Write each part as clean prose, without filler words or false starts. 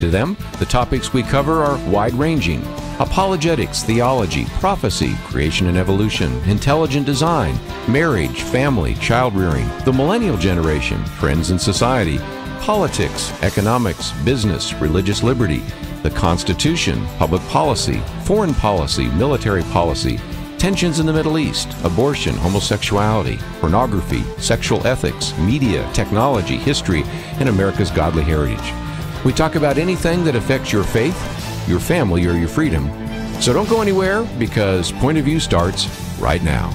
To them, the topics we cover are wide-ranging: apologetics, theology, prophecy, creation and evolution, intelligent design, marriage, family, child-rearing, the millennial generation, friends and society, politics, economics, business, religious liberty, the Constitution, public policy, foreign policy, military policy, tensions in the Middle East, abortion, homosexuality, pornography, sexual ethics, media, technology, history, and America's godly heritage. We talk about anything that affects your faith, your family, or your freedom. So don't go anywhere, because Point of View starts right now.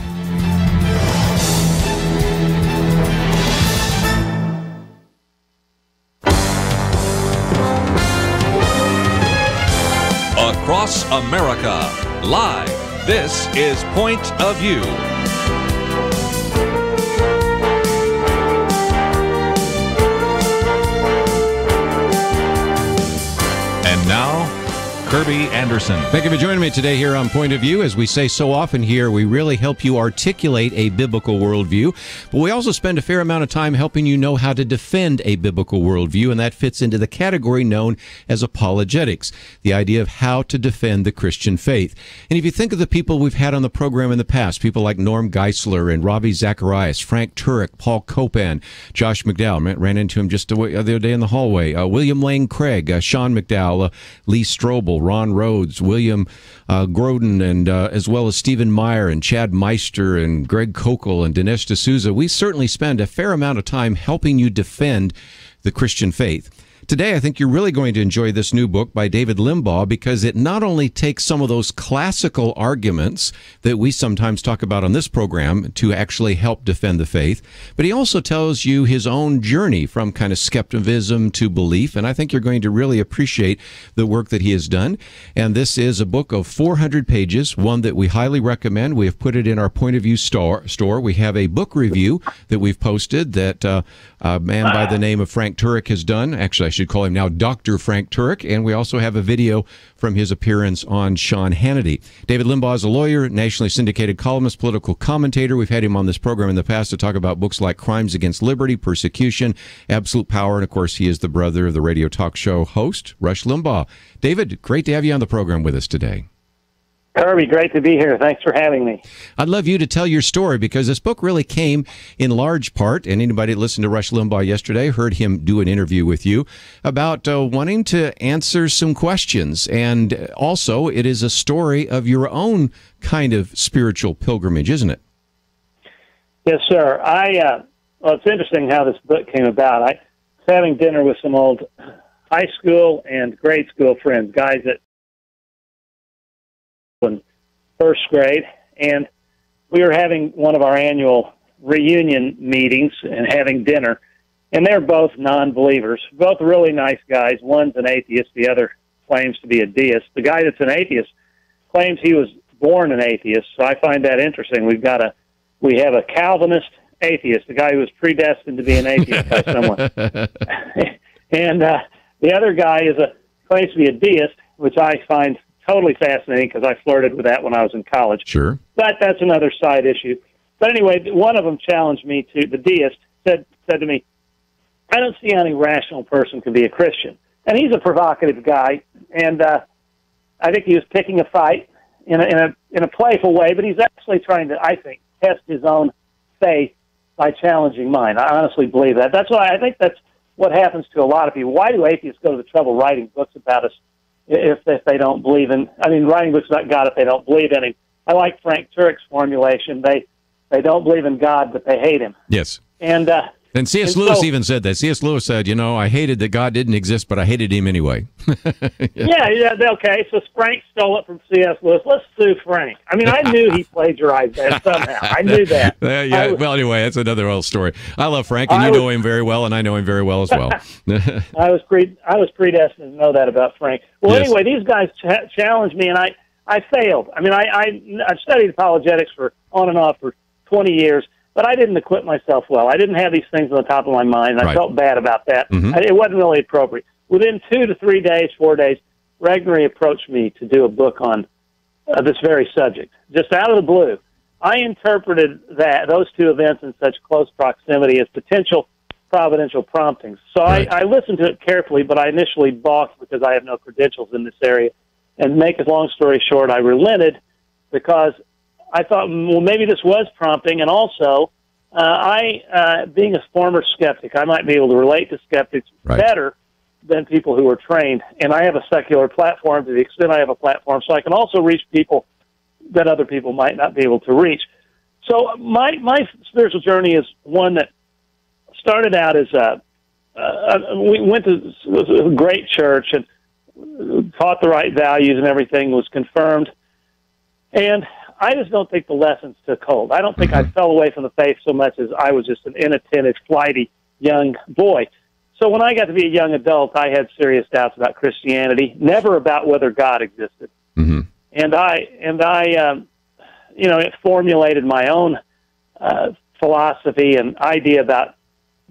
Across America, live, this is Point of View. And now, Kerby Anderson. Thank you for joining me today here on Point of View. As we say so often here, we really help you articulate a biblical worldview, but we also spend a fair amount of time helping you know how to defend a biblical worldview, and that fits into the category known as apologetics, the idea of how to defend the Christian faith. And if you think of the people we've had on the program in the past, people like Norm Geisler and Ravi Zacharias, Frank Turek, Paul Copan, Josh McDowell, ran into him just the other day in the hallway, William Lane Craig, Sean McDowell, Lee Strobel, Ron Rhodes, William Groden, and as well as Stephen Meyer and Chad Meister and Greg Kokel and Dinesh D'Souza. We certainly spend a fair amount of time helping you defend the Christian faith. Today, I think you're really going to enjoy this new book by David Limbaugh, because it not only takes some of those classical arguments that we sometimes talk about on this program to actually help defend the faith, but he also tells you his own journey from kind of skepticism to belief, and I think you're going to really appreciate the work that he has done. And this is a book of 400 pages, one that we highly recommend. We have put it in our Point of View store. We have a book review that we've posted that a man by the name of Frank Turek has done. Actually, I should call him now Dr. Frank Turek, and we also have a video from his appearance on Sean Hannity. David Limbaugh is a lawyer, nationally syndicated columnist, political commentator. We've had him on this program in the past to talk about books like Crimes Against Liberty, Persecution, Absolute Power, and of course he is the brother of the radio talk show host, Rush Limbaugh. David, great to have you on the program with us today. Kerby, great to be here. Thanks for having me. I'd love you to tell your story, because this book really came in large part, and anybody that listened to Rush Limbaugh yesterday heard him do an interview with you about wanting to answer some questions. And also, it is a story of your own kind of spiritual pilgrimage, isn't it? Yes, sir. Well, it's interesting how this book came about. I was having dinner with some old high school and grade school friends, guys that in first grade, and we were having one of our annual reunion meetings and having dinner, and they're both non-believers, both really nice guys. One's an atheist, the other claims to be a deist. The guy that's an atheist claims he was born an atheist, so I find that interesting. We have a Calvinist atheist, the guy who was predestined to be an atheist by someone. And the other guy claims to be a deist, which I find totally fascinating, because I flirted with that when I was in college. Sure. But that's another side issue. But anyway, one of them challenged me to, the deist said to me, I don't see any rational person can be a Christian. And he's a provocative guy, and I think he was picking a fight in a playful way, but he's actually trying to, I think, test his own faith by challenging mine. I honestly believe that. That's why I think that's what happens to a lot of people. Why do atheists go to the trouble writing books about us if they don't believe in, writing books about God if they don't believe in him? I like Frank Turek's formulation. They don't believe in God, but they hate him. Yes. And C.S. Lewis even said that. C.S. Lewis said, I hated that God didn't exist, but I hated him anyway. Yeah, okay. So Frank stole it from C.S. Lewis. Let's sue Frank. I knew he plagiarized that somehow. I knew that. Well, anyway, that's another old story. I love Frank, and you know him very well, and I know him very well as well. I was predestined to know that about Frank. Well, yes. Anyway, these guys challenged me, and I failed. I've studied apologetics on and off for 20 years. But I didn't equip myself well. I didn't have these things on the top of my mind, and I felt bad about that. Mm-hmm. It wasn't really appropriate. Within 2 to 3 days, 4 days, Regnery approached me to do a book on this very subject, just out of the blue. I interpreted those two events in such close proximity as potential providential promptings. So Right. I listened to it carefully, but I initially balked because I have no credentials in this area. And make a long story short, I relented because I thought, well, maybe this was prompting, and also being a former skeptic, I might be able to relate to skeptics Right. better than people who are trained. And I have a secular platform to the extent I have a platform, so I can also reach people that other people might not be able to reach. So my spiritual journey is one that started out as we went to a great church and taught the right values, and everything was confirmed. And I just don't think the lessons took hold. I don't think I fell away from the faith so much as I was just an inattentive, flighty young boy. So when I got to be a young adult, I had serious doubts about Christianity, never about whether God existed. Mm-hmm. And I it formulated my own philosophy and idea about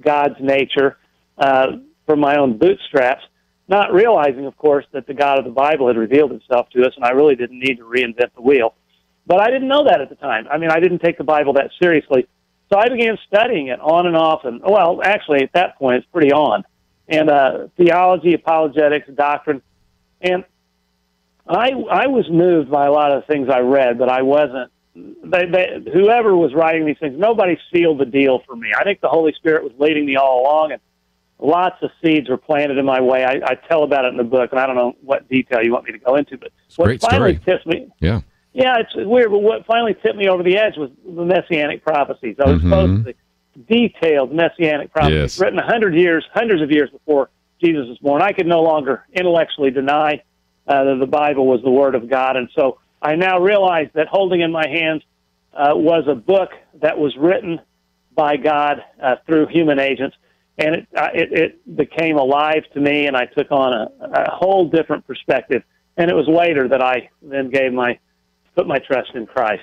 God's nature from my own bootstraps, not realizing, of course, that the God of the Bible had revealed himself to us, and I really didn't need to reinvent the wheel. But I didn't know that at the time. I mean, I didn't take the Bible that seriously. So I began studying it on and off, and, well, actually, at that point, it's pretty on. And theology, apologetics, doctrine. And I was moved by a lot of the things I read, but I wasn't. Whoever was writing these things, nobody sealed the deal for me. I think the Holy Spirit was leading me all along, and lots of seeds were planted in my way. I tell about it in the book, and I don't know what detail you want me to go into, but It's a great story. Tipped me. Yeah. Yeah, it's weird, but what finally tipped me over the edge was the Messianic prophecies. I was exposed to the detailed Messianic prophecies written hundreds of years before Jesus was born. I could no longer intellectually deny that the Bible was the Word of God, and so I now realize that holding in my hands was a book that was written by God through human agents, and it became alive to me, and I took on a whole different perspective. And it was later that I then put my trust in Christ.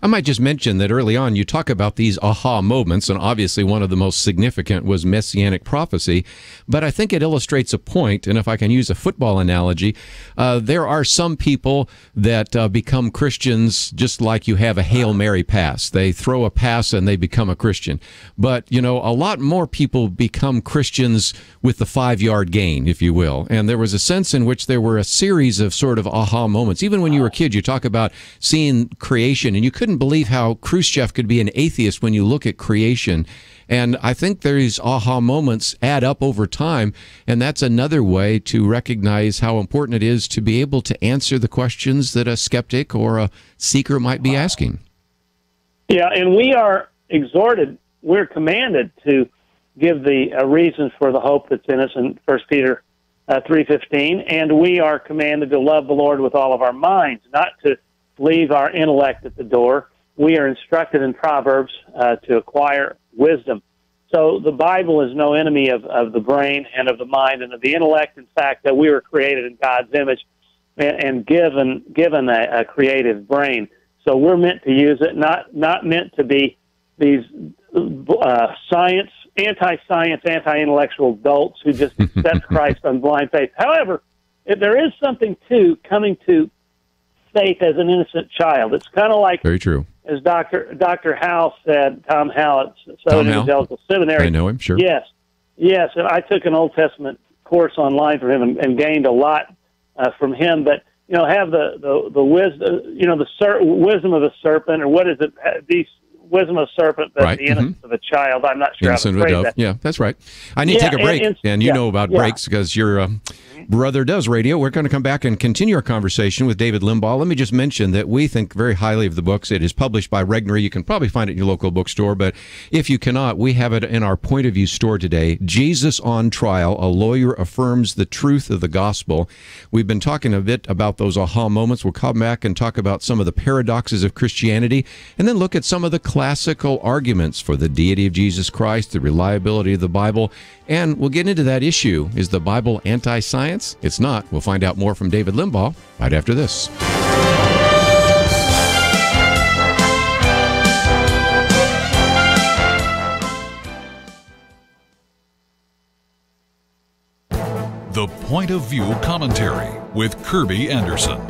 I might just mention that early on you talk about these aha moments, and obviously one of the most significant was Messianic prophecy, but I think it illustrates a point, and if I can use a football analogy, there are some people that become Christians just like you have a Hail Mary pass. They throw a pass and they become a Christian. But, a lot more people become Christians with the 5-yard gain, if you will. And there was a sense in which there were a series of sort of aha moments. Even when you were a kid, you talk about seeing creation, and you couldn't believe how Khrushchev could be an atheist when you look at creation. And I think these aha moments add up over time, and that's another way to recognize how important it is to be able to answer the questions that a skeptic or a seeker might be asking. Yeah, and we are we're commanded to give the reasons for the hope that's in us in 1 Peter 3:15, and we are commanded to love the Lord with all of our minds, not to leave our intellect at the door. We are instructed in Proverbs to acquire wisdom. So the Bible is no enemy of the brain and of the mind and of the intellect. In fact, that we were created in God's image and given a creative brain. So we're meant to use it, not meant to be these anti-science, anti-intellectual dolts who just accept Christ on blind faith. However, if there is something to coming to faith as an innocent child. It's kind of like, very true, as Dr. Howe said, Tom Howe at Southern Evangelical Seminary. I know him, sure. Yes, and I took an Old Testament course online from him and gained a lot from him. But have the wisdom, the wisdom of the serpent, or what is it? The wisdom of the serpent, but the innocence of a child. I'm not sure innocent how to phrase that. that. Yeah, that's right. I need to take a break, and you know about breaks because your brother does radio. We're going to come back and continue our conversation with David Limbaugh. Let me just mention that we think very highly of the books. It is published by Regnery. You can probably find it in your local bookstore, but if you cannot, we have it in our Point of View store today. Jesus on Trial, A Lawyer Affirms the Truth of the Gospel. We've been talking a bit about those aha moments. We'll come back and talk about some of the paradoxes of Christianity, and then look at some of the classical arguments for the deity of Jesus Christ, the reliability of the Bible, and we'll get into that issue. Is the Bible anti-science? It's not. We'll find out more from David Limbaugh right after this. The Point of View Commentary with Kerby Anderson.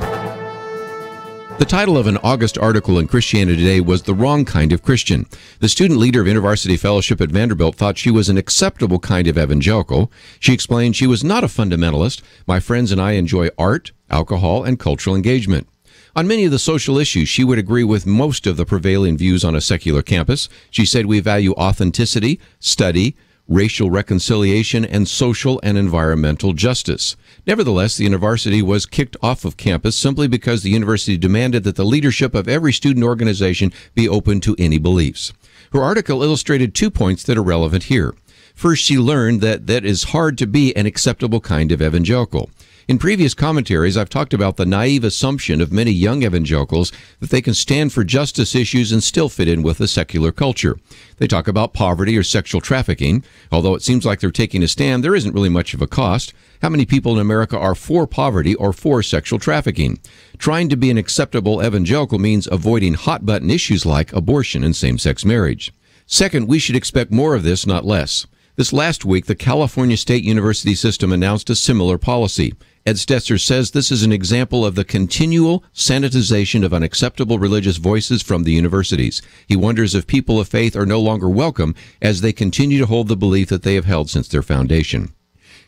The title of an August article in Christianity Today was "The Wrong Kind of Christian." The student leader of InterVarsity Fellowship at Vanderbilt thought she was an acceptable kind of evangelical. She explained she was not a fundamentalist. "My friends and I enjoy art, alcohol, and cultural engagement." On many of the social issues, she would agree with most of the prevailing views on a secular campus. She said, "We value authenticity, study, racial reconciliation, and social and environmental justice." Nevertheless, the university was kicked off of campus simply because the university demanded that the leadership of every student organization be open to any beliefs. Her article illustrated 2 points that are relevant here. First, she learned that it is hard to be an acceptable kind of evangelical. In previous commentaries, I've talked about the naive assumption of many young evangelicals that they can stand for justice issues and still fit in with the secular culture. They talk about poverty or sexual trafficking. Although it seems like they're taking a stand, there isn't really much of a cost. How many people in America are for poverty or for sexual trafficking? Trying to be an acceptable evangelical means avoiding hot-button issues like abortion and same-sex marriage. Second, we should expect more of this, not less. This last week, the California State University system announced a similar policy. Ed Stetzer says this is an example of the continual sanitization of unacceptable religious voices from the universities. He wonders if people of faith are no longer welcome as they continue to hold the belief that they have held since their foundation.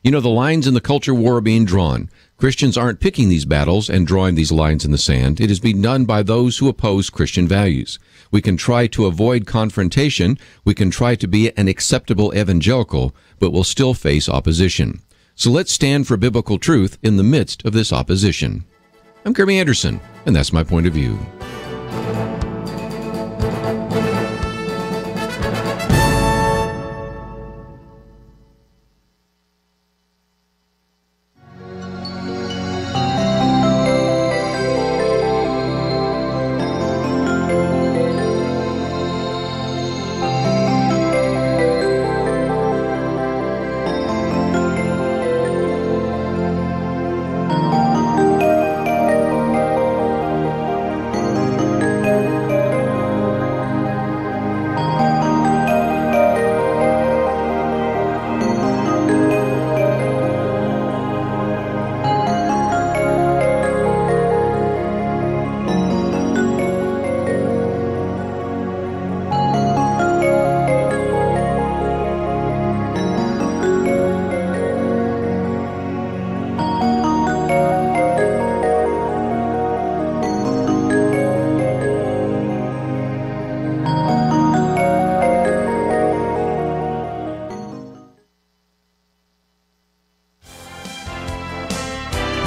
You know, the lines in the culture war are being drawn. Christians aren't picking these battles and drawing these lines in the sand. It is being done by those who oppose Christian values. We can try to avoid confrontation. We can try to be an acceptable evangelical, but we'll still face opposition. So let's stand for biblical truth in the midst of this opposition. I'm Kerby Anderson, and that's my point of view.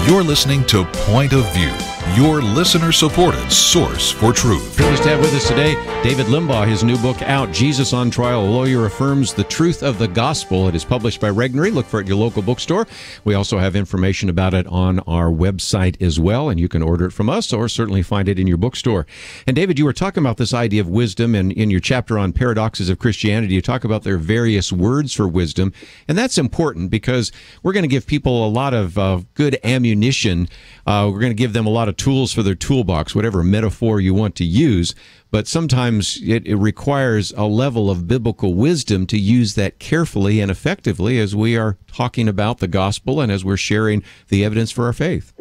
You're listening to Point of View, your listener-supported source for truth. Privileged to have with us today David Limbaugh. His new book out, Jesus on Trial, a Lawyer Affirms the Truth of the Gospel. It is published by Regnery. Look for it at your local bookstore. We also have information about it on our website as well, and you can order it from us or certainly find it in your bookstore. And David, you were talking about this idea of wisdom, and in your chapter on paradoxes of Christianity, you talk about their various words for wisdom, and that's important because we're going to give people a lot of good ammunition. We're going to give them a lot of tools for their toolbox, whatever metaphor you want to use. But sometimes it requires a level of biblical wisdom to use that carefully and effectively as we are talking about the gospel and as we're sharing the evidence for our faith.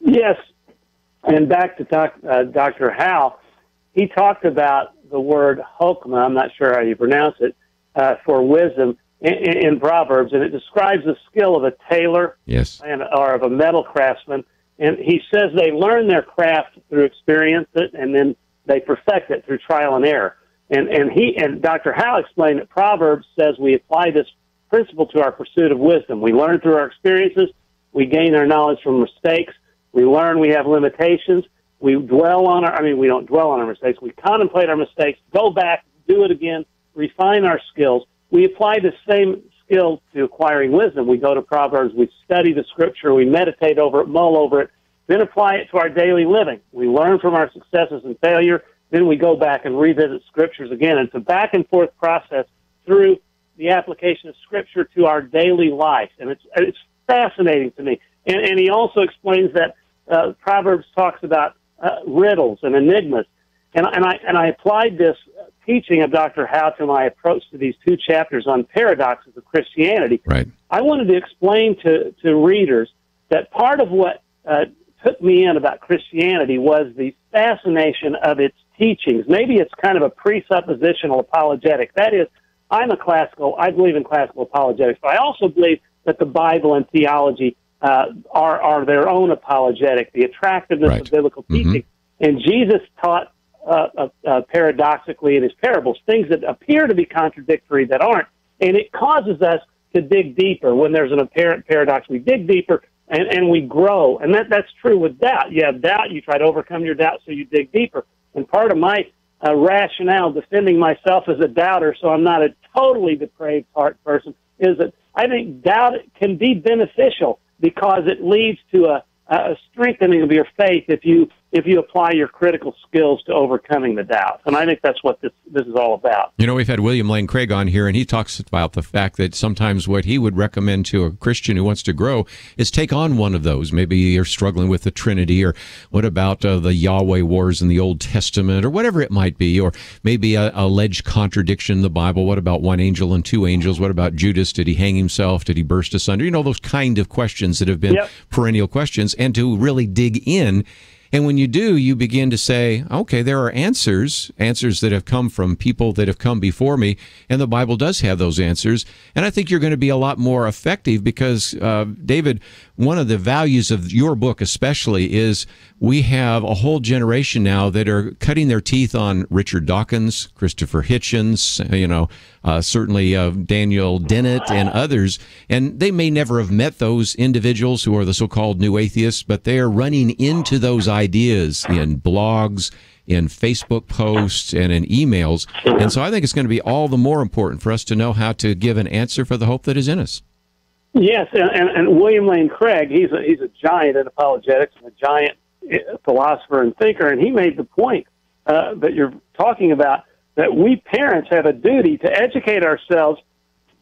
Yes. And back to Dr. Howe, he talked about the word hokmah, I'm not sure how you pronounce it, for wisdom in Proverbs, and it describes the skill of a tailor, yes, or of a metal craftsman. And he says they learn their craft through experience, and then they perfect it through trial and error. And Dr. Howe explained that Proverbs says we apply this principle to our pursuit of wisdom. We learn through our experiences. We gain our knowledge from mistakes. We learn we have limitations. We don't dwell on our mistakes. We contemplate our mistakes, go back, do it again, refine our skills. We apply the same skill to acquiring wisdom. We go to Proverbs, we study the Scripture, we meditate over it, mull over it, then apply it to our daily living. We learn from our successes and failure, then we go back and revisit Scriptures again. It's a back-and-forth process through the application of Scripture to our daily life, and it's fascinating to me. And he also explains that Proverbs talks about riddles and enigmas, and I applied this teaching of Dr. Howe to my approach to these two chapters on paradoxes of Christianity. Right. I wanted to explain to readers that part of what took me in about Christianity was the fascination of its teachings. Maybe it's kind of a presuppositional apologetic. That is, I believe in classical apologetics, but I also believe that the Bible and theology are their own apologetic, the attractiveness of biblical teaching. And Jesus taught paradoxically in his parables things that appear to be contradictory that aren't. And it causes us to dig deeper. When there's an apparent paradox, we dig deeper and we grow. And that's true with doubt. You have doubt, you try to overcome your doubt, so you dig deeper. And part of my rationale defending myself as a doubter, so I'm not a totally depraved heart person, is that I think doubt can be beneficial because it leads to a strengthening of your faith if you apply your critical skills to overcoming the doubt. And I think that's what this is all about. You know, we've had William Lane Craig on here, and he talks about the fact that sometimes what he would recommend to a Christian who wants to grow is take on one of those. Maybe you're struggling with the Trinity, or what about the Yahweh wars in the Old Testament, or whatever it might be, or maybe a alleged contradiction in the Bible. What about one angel and two angels? What about Judas? Did he hang himself? Did he burst asunder? You know, those kind of questions that have been perennial questions, and to really dig in. And when you do, you begin to say, okay, there are answers that have come from people that have come before me, and the Bible does have those answers. And I think you're going to be a lot more effective because, David, one of the values of your book especially is we have a whole generation now that are cutting their teeth on Richard Dawkins, Christopher Hitchens, certainly Daniel Dennett and others. And they may never have met those individuals who are the so-called new atheists, but they are running into those ideas in blogs, in Facebook posts, and in emails. And so I think it's going to be all the more important for us to know how to give an answer for the hope that is in us. Yes, and William Lane Craig, he's a giant in apologetics and a giant philosopher and thinker, and he made the point that you're talking about, that we parents have a duty to educate ourselves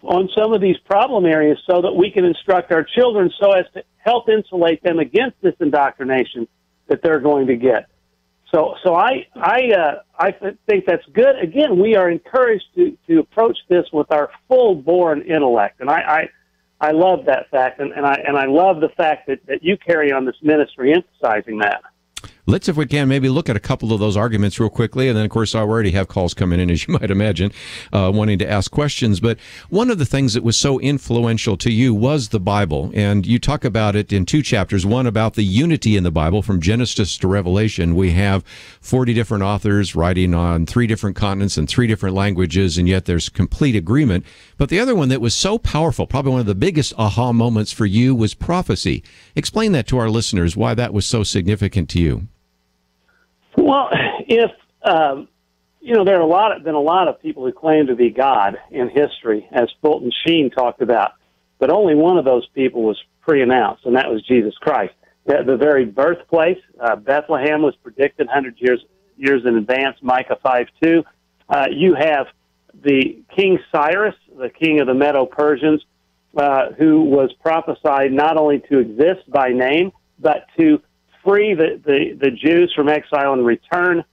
on some of these problem areas so that we can instruct our children so as to help insulate them against this indoctrination that they're going to get. So I think that's good. Again, we are encouraged to approach this with our full-born intellect, and I love that fact, and I love the fact that you carry on this ministry emphasizing that. Let's, if we can, maybe look at a couple of those arguments real quickly. And then, of course, I already have calls coming in, as you might imagine, wanting to ask questions. But one of the things that was so influential to you was the Bible. And you talk about it in two chapters, one about the unity in the Bible from Genesis to Revelation. We have 40 different authors writing on 3 different continents and 3 different languages, and yet there's complete agreement. But the other one that was so powerful, probably one of the biggest aha moments for you, was prophecy. Explain that to our listeners, why that was so significant to you. Well, if there are been a lot of people who claim to be God in history, as Fulton Sheen talked about, but only one of those people was pre-announced, and that was Jesus Christ. The very birthplace, Bethlehem, was predicted 100 years in advance, Micah 5:2. You have the King Cyrus, the king of the Medo-Persians, who was prophesied not only to exist by name, but to free the Jews from exile and return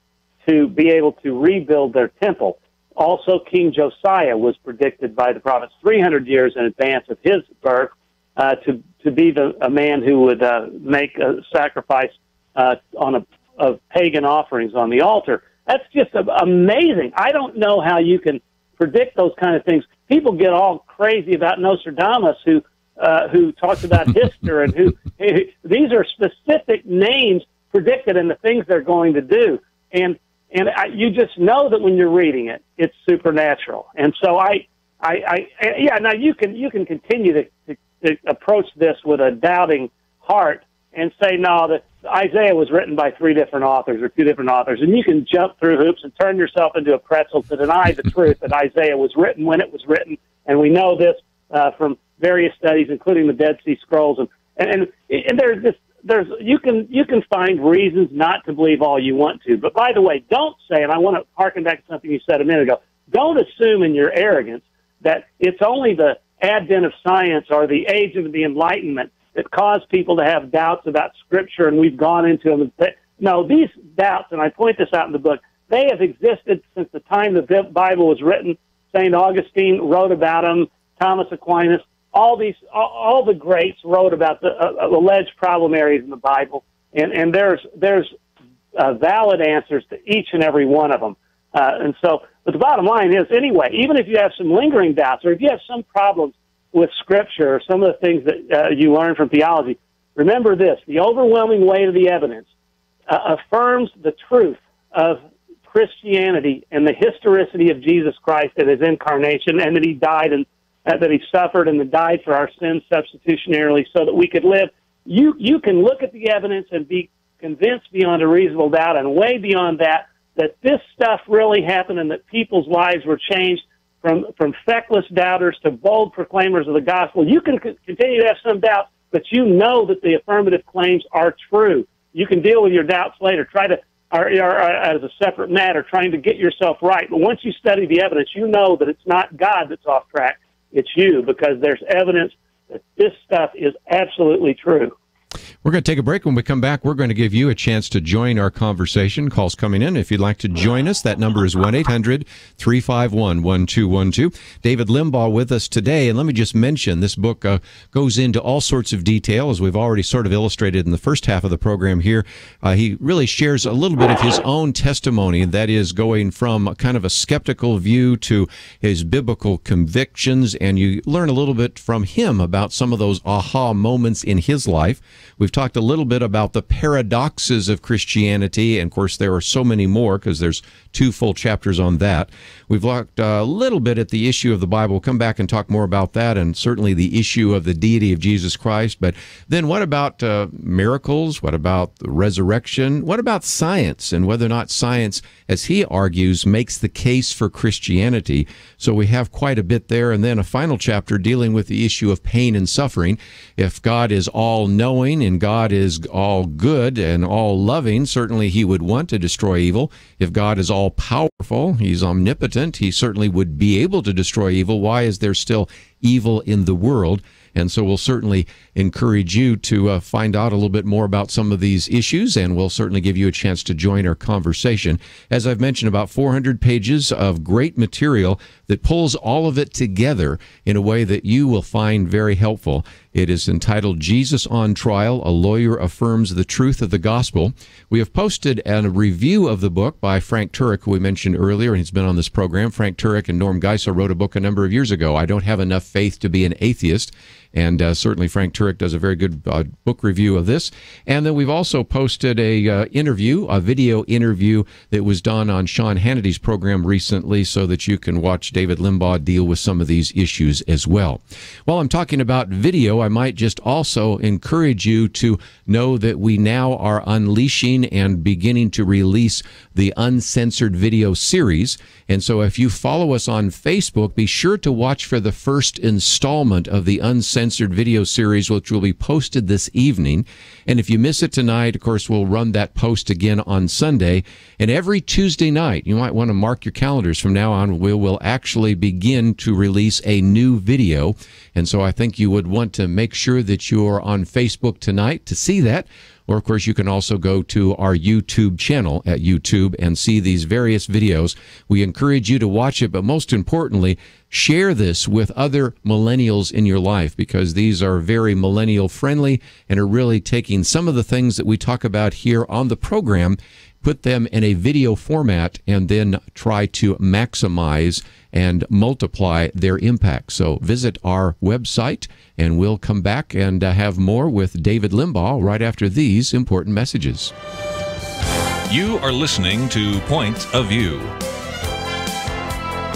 to be able to rebuild their temple. Also, King Josiah was predicted by the prophets 300 years in advance of his birth to be a man who would make a sacrifice of pagan offerings on the altar. That's just amazing. I don't know how you can predict those kind of things. People get all crazy about Nostradamus, who talks about history and who these are specific names predicted and the things they're going to do, and you just know that when you're reading it, it's supernatural. And so now you can continue to approach this with a doubting heart and say, no, that Isaiah was written by 3 different authors or 2 different authors, and you can jump through hoops and turn yourself into a pretzel to deny the truth that Isaiah was written when it was written, and we know this from various studies, including the Dead Sea Scrolls, and you can find reasons not to believe all you want to. But by the way, don't say, and I want to harken back to something you said a minute ago, don't assume in your arrogance that it's only the advent of science or the age of the Enlightenment that caused people to have doubts about Scripture, and we've gone into them. No, these doubts, and I point this out in the book, they have existed since the time the Bible was written. St. Augustine wrote about them, Thomas Aquinas. All the greats wrote about the alleged problem areas in the Bible, and there's valid answers to each and every one of them. But the bottom line is, anyway, even if you have some lingering doubts, or if you have some problems with Scripture, or some of the things that you learn from theology, remember this: the overwhelming weight of the evidence affirms the truth of Christianity and the historicity of Jesus Christ and his incarnation, and that he died and that he suffered and died for our sins substitutionarily so that we could live. You can look at the evidence and be convinced beyond a reasonable doubt, and way beyond that this stuff really happened and that people's lives were changed from feckless doubters to bold proclaimers of the gospel. You can continue to have some doubts, but you know that the affirmative claims are true. You can deal with your doubts later, or as a separate matter, trying to get yourself right. But once you study the evidence, you know that it's not God that's off track, it's you, because there's evidence that this stuff is absolutely true. We're going to take a break. When we come back, we're going to give you a chance to join our conversation. Calls coming in. If you'd like to join us, that number is 1-800-351-1212. David Limbaugh with us today. And let me just mention, this book goes into all sorts of detail, as we've already sort of illustrated in the first half of the program here. He really shares a little bit of his own testimony, that is going from kind of a skeptical view to his biblical convictions, and you learn a little bit from him about some of those aha moments in his life. We've talked a little bit about the paradoxes of Christianity, and of course there are so many more because there's 2 full chapters on that. We've looked a little bit at the issue of the Bible. We'll come back and talk more about that, and certainly the issue of the deity of Jesus Christ. But then what about miracles? What about the resurrection? What about science, and whether or not science, as he argues, makes the case for Christianity? So we have quite a bit there. And then a final chapter dealing with the issue of pain and suffering. If God is all-knowing and God is all good and all loving, certainly he would want to destroy evil. If God is all powerful, he's omnipotent, he certainly would be able to destroy evil. Why is there still evil in the world? And so we'll certainly encourage you to find out a little bit more about some of these issues, and we'll certainly give you a chance to join our conversation. As I've mentioned, about 400 pages of great material that pulls all of it together in a way that you will find very helpful. It is entitled Jesus on Trial, A Lawyer Affirms the Truth of the Gospel. We have posted a review of the book by Frank Turek, who we mentioned earlier, and he's been on this program. Frank Turek and Norm Geisel wrote a book a number of years ago, I Don't Have Enough Faith to Be an Atheist. And certainly Frank Turek does a very good book review of this. And then we've also posted a video interview that was done on Sean Hannity's program recently, so that you can watch David Limbaugh deal with some of these issues as well. While I'm talking about video, I might just also encourage you to know that we now are unleashing and beginning to release the Uncensored video series. And so if you follow us on Facebook, be sure to watch for the first installment of the Uncensored video series, which will be posted this evening. And if you miss it tonight, of course, we'll run that post again on Sunday. And every Tuesday night, you might want to mark your calendars from now on, we will actually begin to release a new video. And so I think you would want to make sure that you're on Facebook tonight to see that. Or, of course, you can also go to our YouTube channel at YouTube and see these various videos. We encourage you to watch it, but most importantly, share this with other millennials in your life, because these are very millennial friendly and are really taking some of the things that we talk about here on the program, put them in a video format, and then try to maximize and multiply their impact. So visit our website, and we'll come back and have more with David Limbaugh right after these important messages. You are listening to Point of View.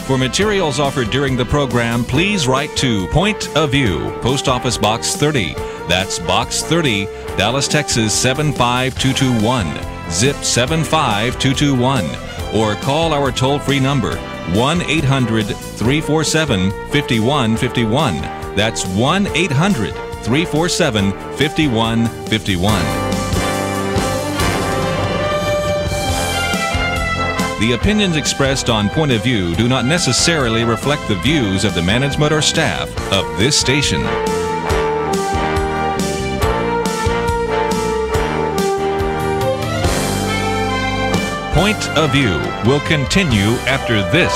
For materials offered during the program, please write to Point of View, Post Office Box 30. That's Box 30, Dallas, Texas 75221. Zip 75221. Or call our toll-free number 1-800-347-5151. That's 1-800-347-5151. The opinions expressed on Point of View do not necessarily reflect the views of the management or staff of this station. Point of View will continue after this.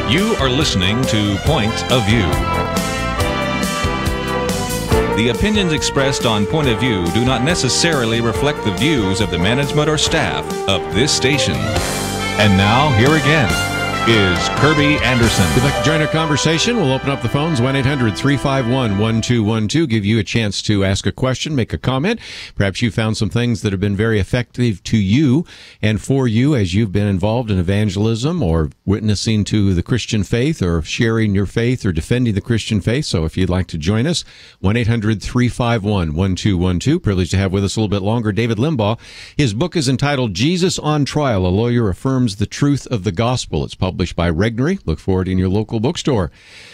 You are listening to Point of View. The opinions expressed on Point of View do not necessarily reflect the views of the management or staff of this station. And now, here again is Kerby Anderson. If you'd like to join our conversation, we'll open up the phones, 1-800-351-1212, give you a chance to ask a question, make a comment. Perhaps you found some things that have been very effective to you and for you as you've been involved in evangelism or witnessing to the Christian faith or sharing your faith or defending the Christian faith. So if you'd like to join us, 1-800-351-1212. Privileged to have with us a little bit longer David Limbaugh. His book is entitled Jesus on Trial, A Lawyer Affirms the Truth of the Gospel. It's published by Regnery. Look for it in your local bookstore.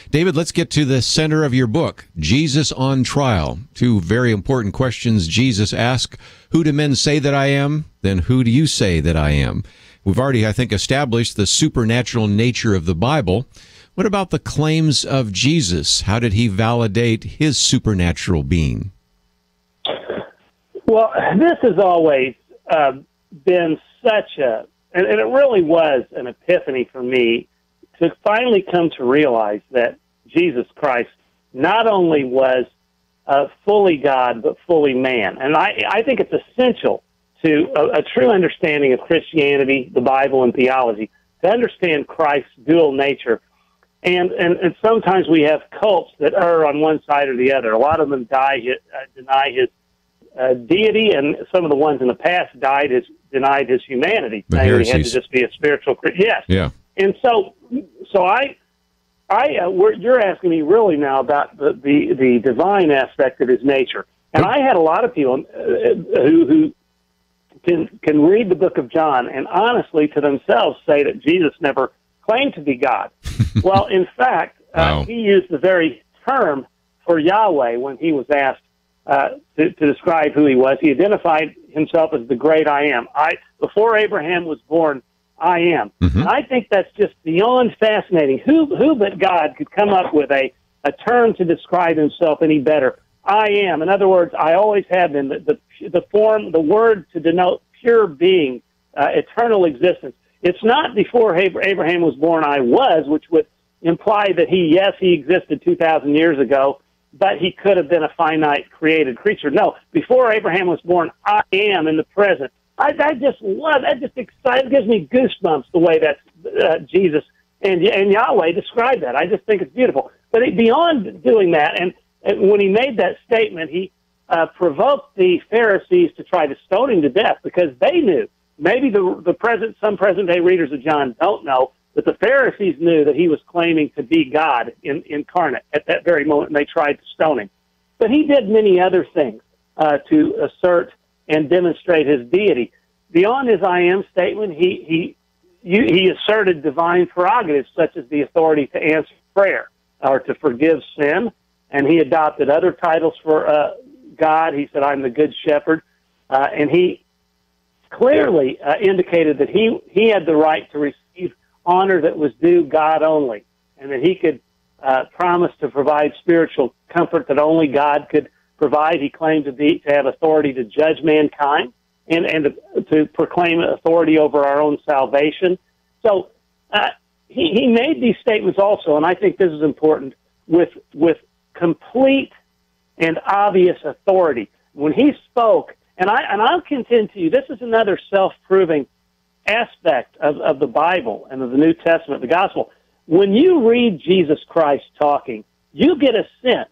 David, let's get to the center of your book, Jesus on Trial. Two very important questions Jesus asked. Who do men say that I am? Then who do you say that I am? We've already, I think, established the supernatural nature of the Bible. What about the claims of Jesus? How did he validate his supernatural being? Well, this has always been such a, and it really was an epiphany for me to finally come to realize that Jesus Christ not only was fully God, but fully man. And I think it's essential to a true understanding of Christianity, the Bible, and theology to understand Christ's dual nature. And sometimes we have cults that err on one side or the other. A lot of them deny his deity, and some of the ones in the past denied his humanity, saying he had to just be a spiritual Christian. Yes. Yeah. And so you're asking me really now about the divine aspect of his nature, and I had a lot of people who can read the book of John and honestly to themselves say that Jesus never claimed to be God. Well, in fact, wow. He used the very term for Yahweh when he was asked to describe who he was. He identified himself as the great I am. Before Abraham was born, I am. Mm-hmm. And I think that's just beyond fascinating. Who but God could come up with a term to describe himself any better? I am. In other words, I always have been. The form, the word to denote pure being, eternal existence. It's not before Abraham was born, I was, which would imply that he existed 2,000 years ago, but he could have been a finite created creature. No, before Abraham was born, I am in the present. I just love that. Just excites, gives me goosebumps the way that Jesus and Yahweh describe that. I just think it's beautiful. But beyond doing that, and when he made that statement, he provoked the Pharisees to try to stone him to death because they knew. Maybe some present-day readers of John don't know, but the Pharisees knew that he was claiming to be God incarnate at that very moment, and they tried to stone him. But he did many other things to assert and demonstrate his deity. Beyond his I am statement, he asserted divine prerogatives such as the authority to answer prayer or to forgive sin, and he adopted other titles for God. He said, I'm the good shepherd, and he clearly indicated that he had the right to receive honor that was due God only, and that he could promise to provide spiritual comfort that only God could provide. He claimed to have authority to judge mankind and to proclaim authority over our own salvation. So he made these statements also, and I think this is important, with complete and obvious authority. When he spoke, and I'll contend to you, this is another self-proving aspect of the Bible and of the New Testament, the Gospel. When you read Jesus Christ talking, you get a sense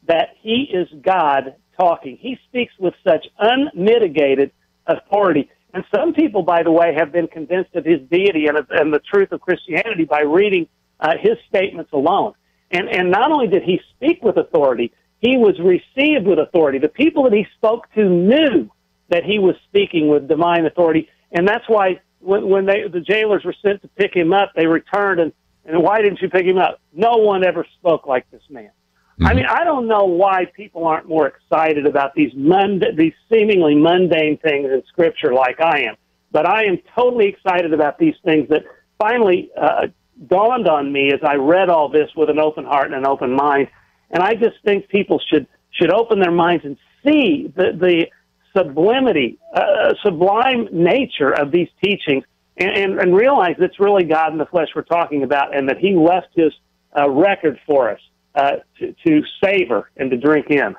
that he is God talking. He speaks with such unmitigated authority. And some people, by the way, have been convinced of his deity and the truth of Christianity by reading his statements alone. And not only did he speak with authority, he was received with authority. The people that he spoke to knew that he was speaking with divine authority, and that's why when the jailers were sent to pick him up, they returned, and why didn't you pick him up? No one ever spoke like this man. Mm-hmm. I mean, I don't know why people aren't more excited about these seemingly mundane things in Scripture like I am, but I am totally excited about these things that finally dawned on me as I read all this with an open heart and an open mind. And I just think people should open their minds and see the sublime nature of these teachings and realize it's really God in the flesh we're talking about, and that he left his record for us to savor and to drink in.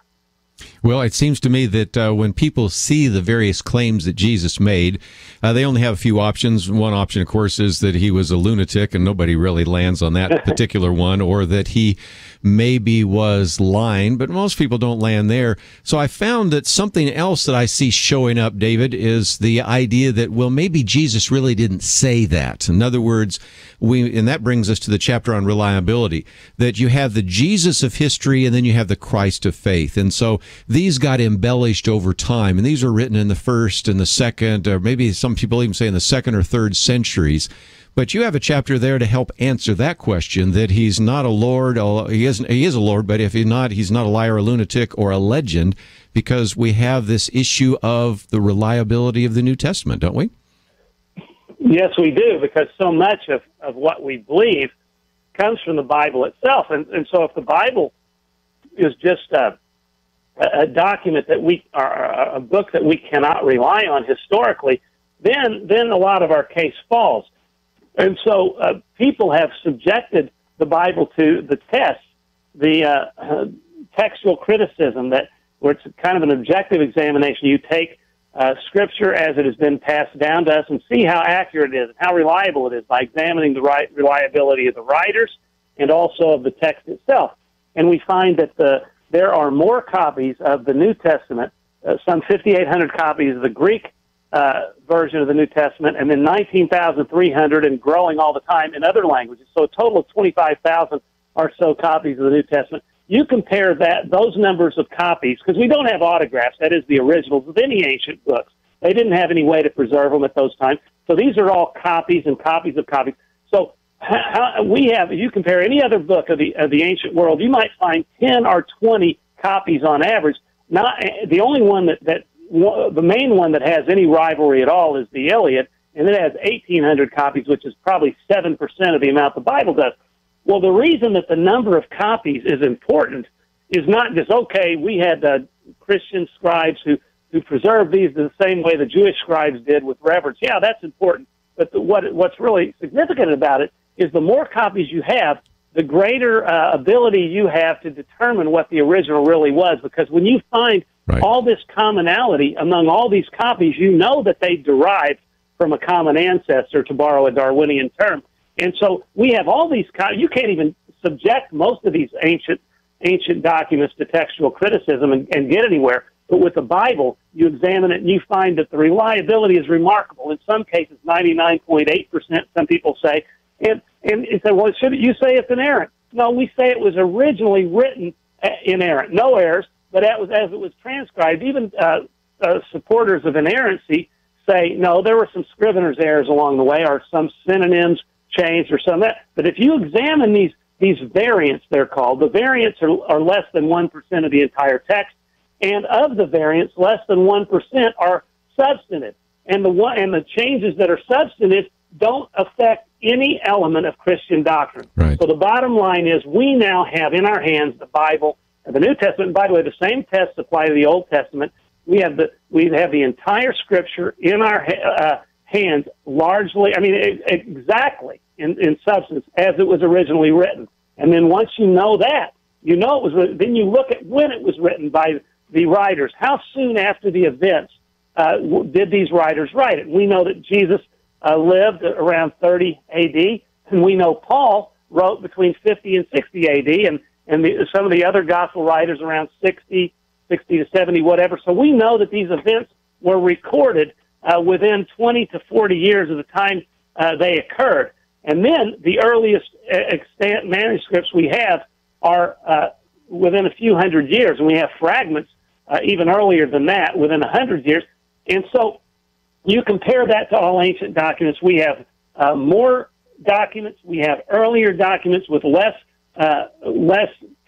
Well, it seems to me that when people see the various claims that Jesus made, they only have a few options. One option, of course, is that he was a lunatic, and nobody really lands on that particular one, or that he maybe was lying, but most people don't land there. So I found that something else that I see showing up, David, is the idea that, well, maybe Jesus really didn't say that. In other words, and that brings us to the chapter on reliability, that you have the Jesus of history and then you have the Christ of faith. And so these got embellished over time, and these are written in the first and the second, or maybe some people even say in the second or third centuries. But you have a chapter there to help answer that question, that he's not a Lord. He is a Lord, but if he's not a liar, a lunatic, or a legend, because we have this issue of the reliability of the New Testament, don't we? Yes, we do, because so much of what we believe comes from the Bible itself. And so if the Bible is just a document that a book that we cannot rely on historically, then a lot of our case falls. And so people have subjected the Bible to the test, the textual criticism, where it's kind of an objective examination. You take Scripture as it has been passed down to us and see how accurate it is and how reliable it is by examining the reliability of the writers and also of the text itself. And we find that there are more copies of the New Testament, some 5,800 copies of the Greek version of the New Testament, and then 19,300 and growing all the time in other languages. So a total of 25,000 or so copies of the New Testament. You compare those numbers of copies, because we don't have autographs, that is the originals of any ancient books. They didn't have any way to preserve them at those times. So these are all copies and copies of copies. So if you compare any other book of the ancient world, you might find 10 or 20 copies on average. Not the only one the main one that has any rivalry at all is the Iliad, and it has 1,800 copies, which is probably 7% of the amount the Bible does. Well, the reason that the number of copies is important is not just, okay, we had Christian scribes who preserved these the same way the Jewish scribes did with reverence. Yeah, that's important. But what's really significant about it is the more copies you have, the greater ability you have to determine what the original really was. Because when you find all this commonality among all these copies, you know that they derived from a common ancestor, to borrow a Darwinian term. And so we have all these you can't even subject most of these ancient documents to textual criticism and get anywhere. But with the Bible, you examine it and you find that the reliability is remarkable. In some cases, 99.8%, some people say. And you say, well, shouldn't you say it's inerrant? No, we say it was originally written inerrant. No errors, but as it was transcribed. Even supporters of inerrancy say, no, there were some scrivener's errors along the way, or some synonyms changed or some of that. But if you examine these variants, they're called, the variants are less than 1% of the entire text, and of the variants, less than 1% are substantive. And the changes that are substantive don't affect any element of Christian doctrine. Right. So the bottom line is we now have in our hands the Bible and the New Testament. And by the way, the same tests apply to the Old Testament. We have the entire Scripture in our hands, largely, exactly in substance as it was originally written. And then once you know that, you know it was written, then you look at when it was written by the writers. How soon after the events did these writers write it? We know that Jesus lived around 30 A.D., and we know Paul wrote between 50 and 60 A.D., and some of the other gospel writers around 60 to 70, whatever. So we know that these events were recorded within 20 to 40 years of the time they occurred. And then the earliest extant manuscripts we have are within a few hundred years, and we have fragments even earlier than that, within 100 years. And so you compare that to all ancient documents. We have more documents. We have earlier documents with less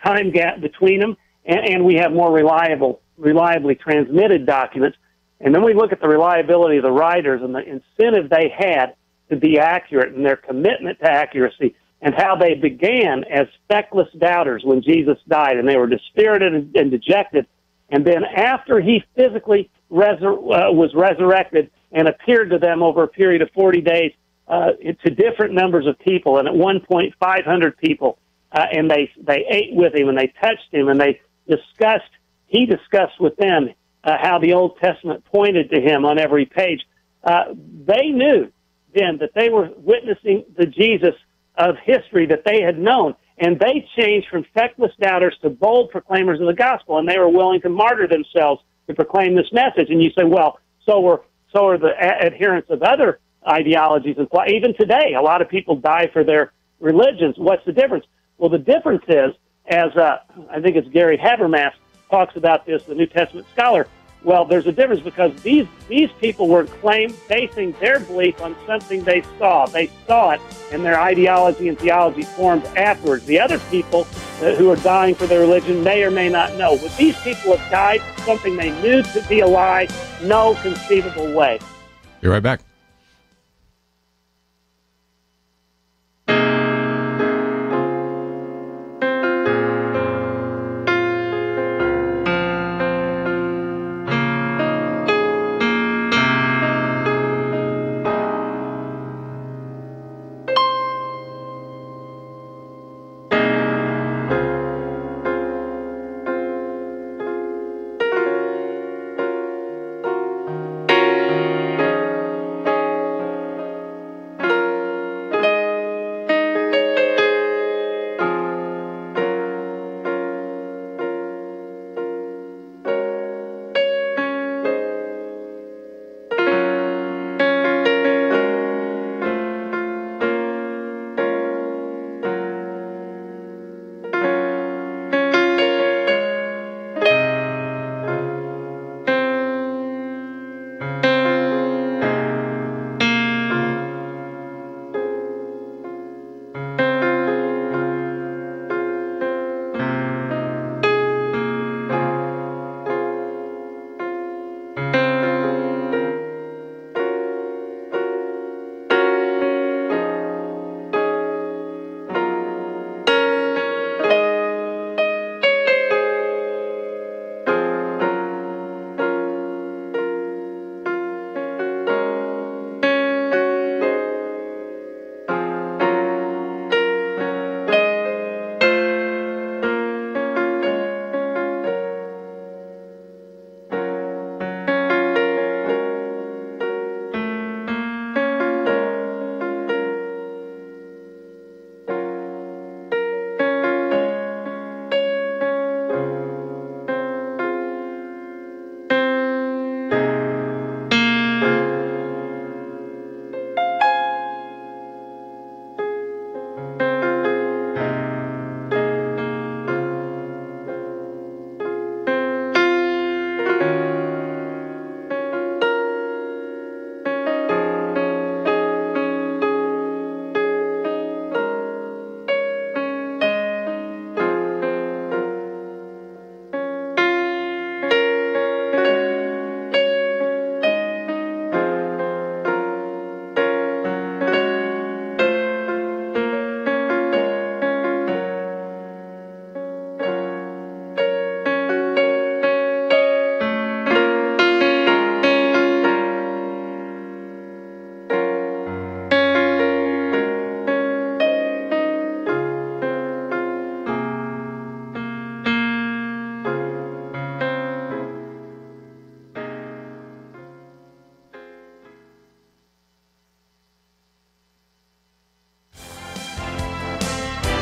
time gap between them, and we have more reliably transmitted documents. And then we look at the reliability of the writers and the incentive they had to be accurate and their commitment to accuracy, and how they began as feckless doubters when Jesus died, and they were dispirited and dejected. And then after he physically was resurrected, and appeared to them over a period of 40 days to different numbers of people, and at one point 500 people. And they ate with him, and they touched him, and he discussed with them how the Old Testament pointed to him on every page. They knew then that they were witnessing the Jesus of history that they had known, and they changed from feckless doubters to bold proclaimers of the gospel, and they were willing to martyr themselves to proclaim this message. And you say, well, so are the adherents of other ideologies. And even today, a lot of people die for their religions. What's the difference? Well, the difference is, as I think it's Gary Habermas talks about this, the New Testament scholar. Well, there's a difference because these people were basing their belief on something they saw. They saw it, and their ideology and theology formed afterwards. The other people who are dying for their religion may or may not know. But these people have died for something they knew to be a lie, no conceivable way. Be right back.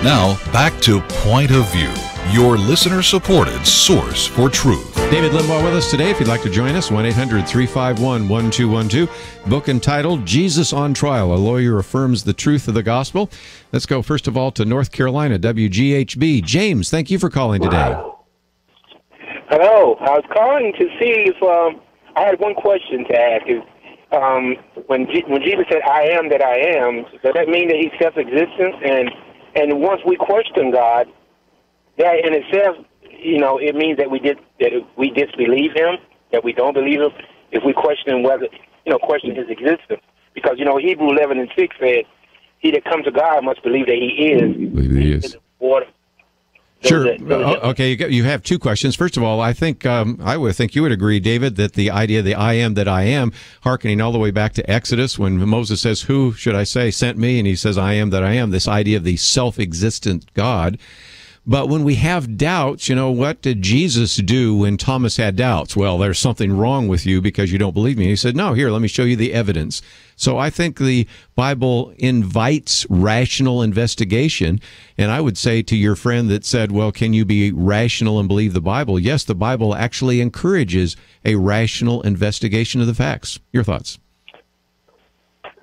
Now, back to Point of View, your listener-supported source for truth. David Limbaugh with us today. If you'd like to join us, 1-800-351-1212. Book entitled Jesus on Trial, A Lawyer Affirms the Truth of the Gospel. Let's go first of all to North Carolina, WGHB. James, thank you for calling today. Hello. I was calling to see if I had one question to ask. When Jesus said, "I am that I am," does that mean that he's self-existent? And once we question God, that in itself, it means that we disbelieve him, that we don't believe him. If we question whether, question his existence, because Hebrew 11:6 said, "He that comes to God must believe that he is." Believe he is. Water. Sure. Okay, you have two questions. First of all, I think I would think you would agree, David, that the idea of the I am that I am, hearkening all the way back to Exodus, when Moses says, "Who should I say sent me?" and he says, "I am that I am." This idea of the self-existent God. But when we have doubts, what did Jesus do when Thomas had doubts? Well, there's something wrong with you because you don't believe me. He said, no, here, let me show you the evidence. So I think the Bible invites rational investigation. And I would say to your friend that said, well, can you be rational and believe the Bible? Yes, the Bible actually encourages a rational investigation of the facts. Your thoughts?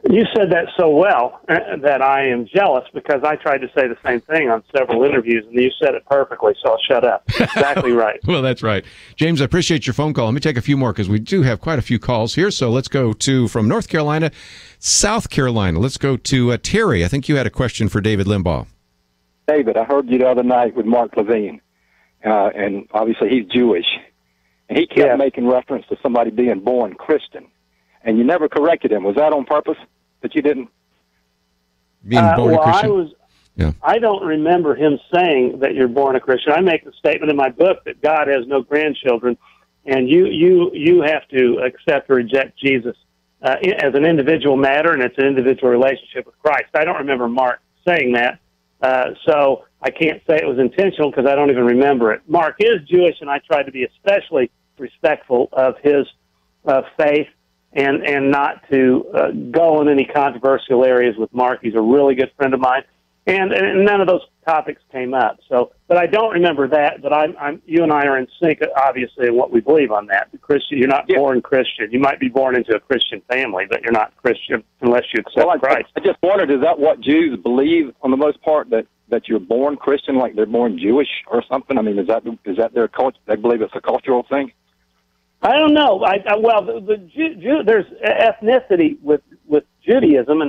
You said that so well that I am jealous because I tried to say the same thing on several interviews, and you said it perfectly, so I'll shut up. Exactly right. Well, that's right. James, I appreciate your phone call. Let me take a few more because we do have quite a few calls here. So let's go to, from North Carolina, South Carolina. Let's go to Terry. I think you had a question for David Limbaugh. David, I heard you the other night with Mark Levine, and obviously he's Jewish. And he kept making reference to somebody being born Christian. And you never corrected him. Was that on purpose that you didn't? Being born a Christian? I don't remember him saying that you're born a Christian. I make the statement in my book that God has no grandchildren, and you have to accept or reject Jesus as an individual matter, and it's an individual relationship with Christ. I don't remember Mark saying that, so I can't say it was intentional because I don't even remember it. Mark is Jewish, and I try to be especially respectful of his faith and not to go in any controversial areas with Mark. He's a really good friend of mine, and none of those topics came up. So, but I don't remember that. But you and I are in sync, obviously, in what we believe on that. The Christian, you're not born Christian. You might be born into a Christian family, but you're not Christian unless you accept Christ. I just wondered, is that what Jews believe on the most part, that you're born Christian, like they're born Jewish or something? I mean, is that their culture? They believe it's a cultural thing? I don't know. Well, there's ethnicity with Judaism,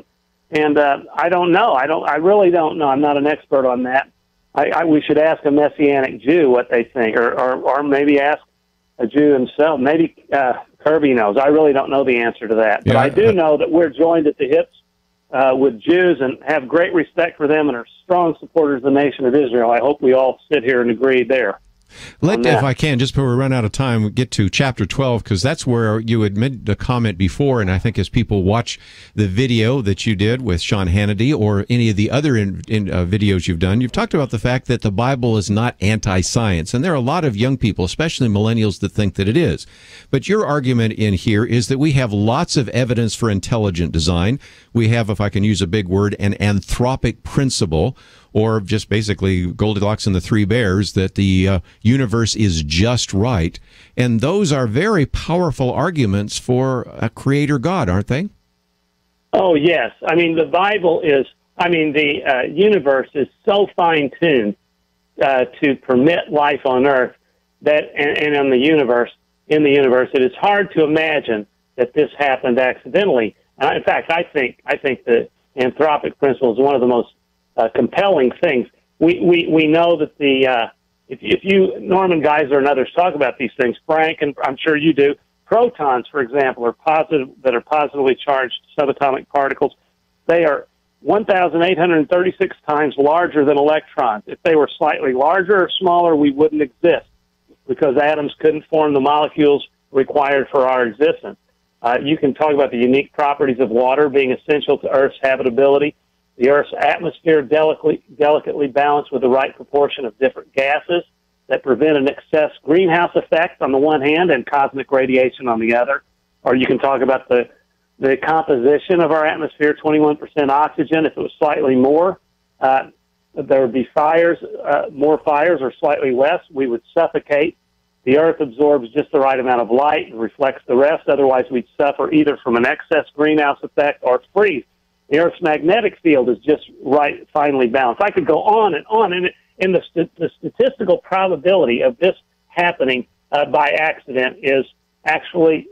and I don't know. I really don't know. I'm not an expert on that. We should ask a Messianic Jew what they think, or maybe ask a Jew himself. Maybe Kerby knows. I really don't know the answer to that. But I do know that we're joined at the hips with Jews and have great respect for them and are strong supporters of the nation of Israel. I hope we all sit here and agree there. If I can, just before we run out of time, get to chapter 12, because that's where you had made the comment before, and I think as people watch the video that you did with Sean Hannity or any of the other videos you've done, you've talked about the fact that the Bible is not anti-science, and there are a lot of young people, especially millennials, that think that it is. But your argument in here is that we have lots of evidence for intelligent design. We have, if I can use a big word, an anthropic principle, or just basically Goldilocks and the Three Bears, that the universe is just right. And those are very powerful arguments for a creator God, aren't they? Oh, yes. I mean, the Bible is, the universe is so fine-tuned to permit life on Earth that, and in the universe, it is hard to imagine that this happened accidentally. In fact, I think the anthropic principle is one of the most compelling things. We know that if you Norman Geisler and others talk about these things, Frank, and I'm sure you do, protons, for example, are positively charged subatomic particles. They are 1,836 times larger than electrons. If they were slightly larger or smaller, we wouldn't exist because atoms couldn't form the molecules required for our existence. You can talk about the unique properties of water being essential to Earth's habitability. The Earth's atmosphere delicately balanced with the right proportion of different gases that prevent an excess greenhouse effect on the one hand and cosmic radiation on the other. Or you can talk about the composition of our atmosphere, 21% oxygen. If it was slightly more, there would be fires, more fires, or slightly less, we would suffocate. The Earth absorbs just the right amount of light and reflects the rest. Otherwise, we'd suffer either from an excess greenhouse effect or freeze. The Earth's magnetic field is just right, finely balanced. I could go on, and the statistical probability of this happening by accident is actually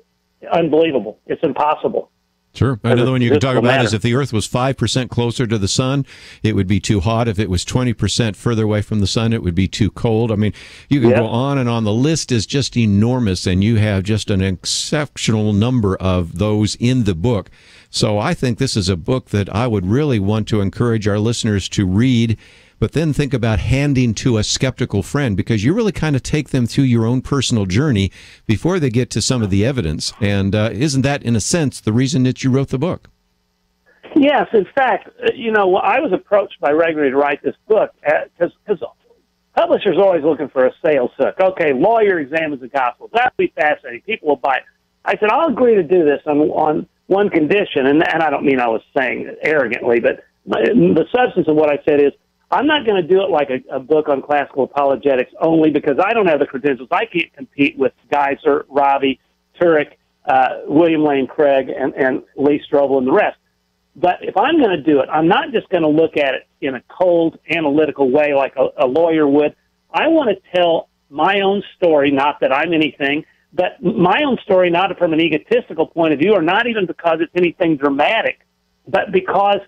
unbelievable. It's impossible. Sure. Another one you can talk about is if the Earth was 5% closer to the sun, it would be too hot. If it was 20% further away from the sun, it would be too cold. I mean, you can go on and on. The list is just enormous, and you have just an exceptional number of those in the book. So I think this is a book that I would really want to encourage our listeners to read. but then think about handing to a skeptical friend, because you really kind of take them through your own personal journey before they get to some of the evidence. And isn't that, in a sense, the reason that you wrote the book? Yes, in fact, I was approached by Gregory to write this book because publishers are always looking for a sales hook. Okay, lawyer examines the gospel. That would be fascinating. People will buy it. I said, I'll agree to do this on one condition, and I don't mean I was saying it arrogantly, but the substance of what I said is, I'm not going to do it like a book on classical apologetics only because I don't have the credentials. I can't compete with Geiser, Ravi, Turek, William Lane Craig, and Lee Strobel and the rest. But if I'm going to do it, I'm not just going to look at it in a cold, analytical way like a lawyer would. I want to tell my own story, not that I'm anything, but my own story not from an egotistical point of view, or not even because it's anything dramatic, but because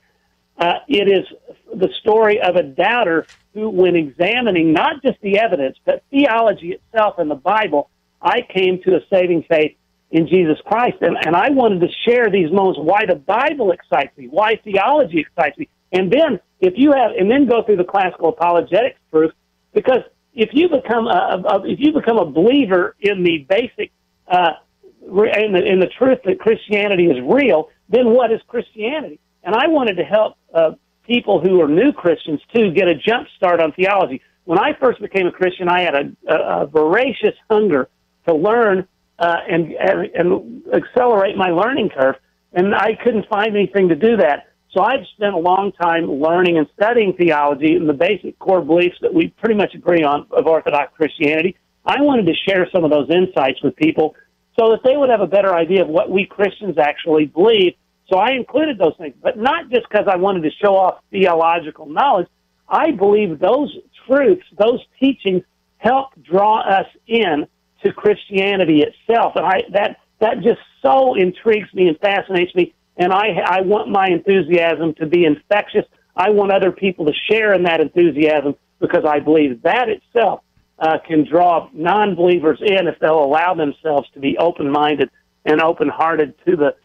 it is the story of a doubter who, when examining not just the evidence, but theology itself in the Bible, I came to a saving faith in Jesus Christ. And I wanted to share these moments, why the Bible excites me, why theology excites me. And then then go through the classical apologetics proof, because if you become a believer in the basic in the truth that Christianity is real, then what is Christianity? And I wanted to help people who are new Christians too get a jump start on theology. When I first became a Christian, I had a voracious hunger to learn and accelerate my learning curve, and I couldn't find anything to do that. So I've spent a long time learning and studying theology and the basic core beliefs that we pretty much agree on of Orthodox Christianity. I wanted to share some of those insights with people so that they would have a better idea of what we Christians actually believe. So I included those things, but not just because I wanted to show off theological knowledge. I believe those truths, those teachings, help draw us in to Christianity itself. And that just so intrigues me and fascinates me. And I want my enthusiasm to be infectious. I want other people to share in that enthusiasm, because I believe that itself can draw non-believers in if they'll allow themselves to be open-minded and open-hearted to the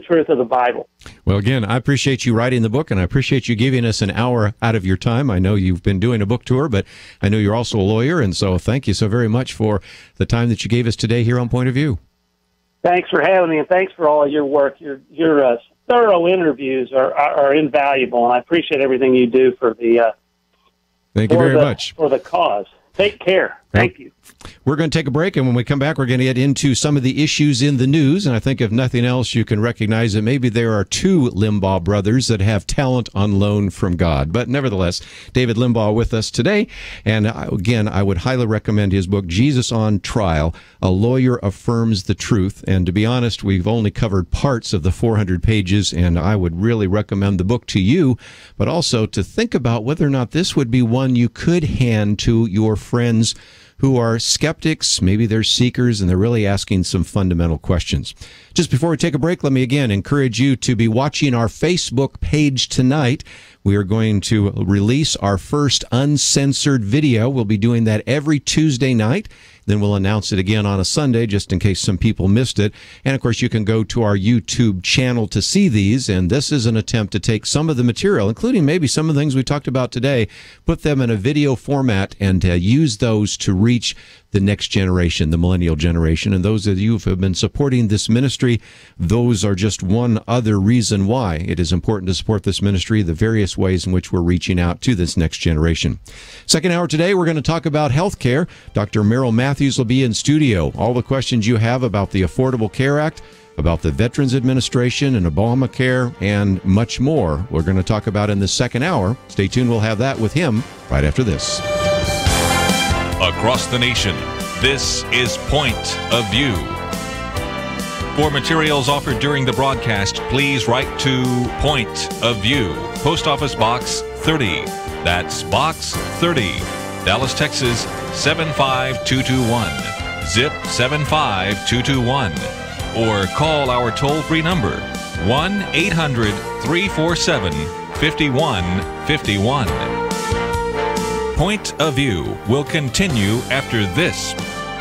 truth of the Bible. Well, again, I appreciate you writing the book, and I appreciate you giving us an hour out of your time. I know you've been doing a book tour, but I know you're also a lawyer, and so thank you so very much for the time that you gave us today here on Point of View. Thanks for having me, and thanks for all your work. Your thorough interviews are invaluable, and I appreciate everything you do for the thank you very much for the cause. Take care. Thank you. We're going to take a break, and when we come back, we're going to get into some of the issues in the news. And I think if nothing else, you can recognize that maybe there are two Limbaugh brothers that have talent on loan from God. But nevertheless, David Limbaugh with us today. And again, I would highly recommend his book, Jesus on Trial, A Lawyer Affirms the Truth. And to be honest, we've only covered parts of the 400 pages, and I would really recommend the book to you, but also to think about whether or not this would be one you could hand to your friends who are skeptics, maybe they're seekers, and they're really asking some fundamental questions. Just before we take a break, let me again encourage you to be watching our Facebook page tonight. We are going to release our first uncensored video. We'll be doing that every Tuesday night. Then we'll announce it again on a Sunday, just in case some people missed it. And, of course, you can go to our YouTube channel to see these. And this is an attempt to take some of the material, including maybe some of the things we talked about today, put them in a video format and use those to reach the next generation, the millennial generation. And those of you who have been supporting this ministry, those are just one other reason why it is important to support this ministry, the various ways in which we're reaching out to this next generation. Second hour today, we're going to talk about health care. Dr. Merrill Matthews will be in studio. All the questions you have about the Affordable Care Act, about the Veterans Administration and Obamacare, and much more, we're going to talk about in the second hour. Stay tuned. We'll have that with him right after this. Across the nation, this is Point of View. For materials offered during the broadcast, please write to Point of View, Post Office Box 30. That's Box 30, Dallas, Texas 75221. Zip 75221. Or call our toll-free number 1-800-347-5151. Point of View will continue after this.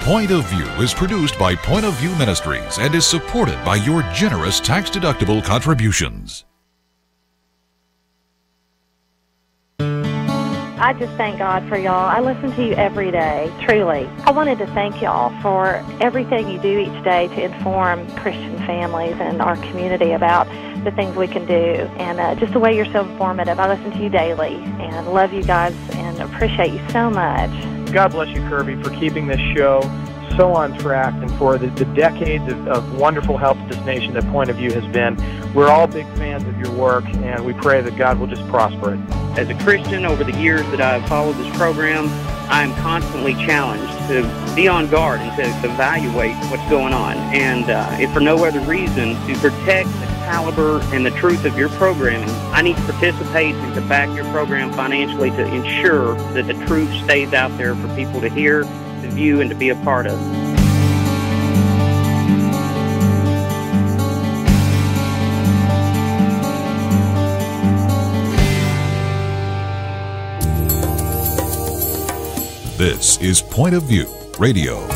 Point of View is produced by Point of View Ministries and is supported by your generous tax-deductible contributions. I just thank God for y'all. I listen to you every day, truly. I wanted to thank y'all for everything you do each day to inform Christian families and our community about the things we can do, and just the way you're so informative. I listen to you daily and love you guys and appreciate you so much. God bless you, Kerby, for keeping this show so on track and for the decades of wonderful help to this nation that Point of View has been. We're all big fans of your work, and we pray that God will just prosper it. As a Christian, over the years that I've followed this program, I am constantly challenged to be on guard and to evaluate what's going on. And if for no other reason, to protect the caliber and the truth of your programming, I need to participate and to back your program financially to ensure that the truth stays out there for people to hear, to view, and to be a part of. This is Point of View Radio.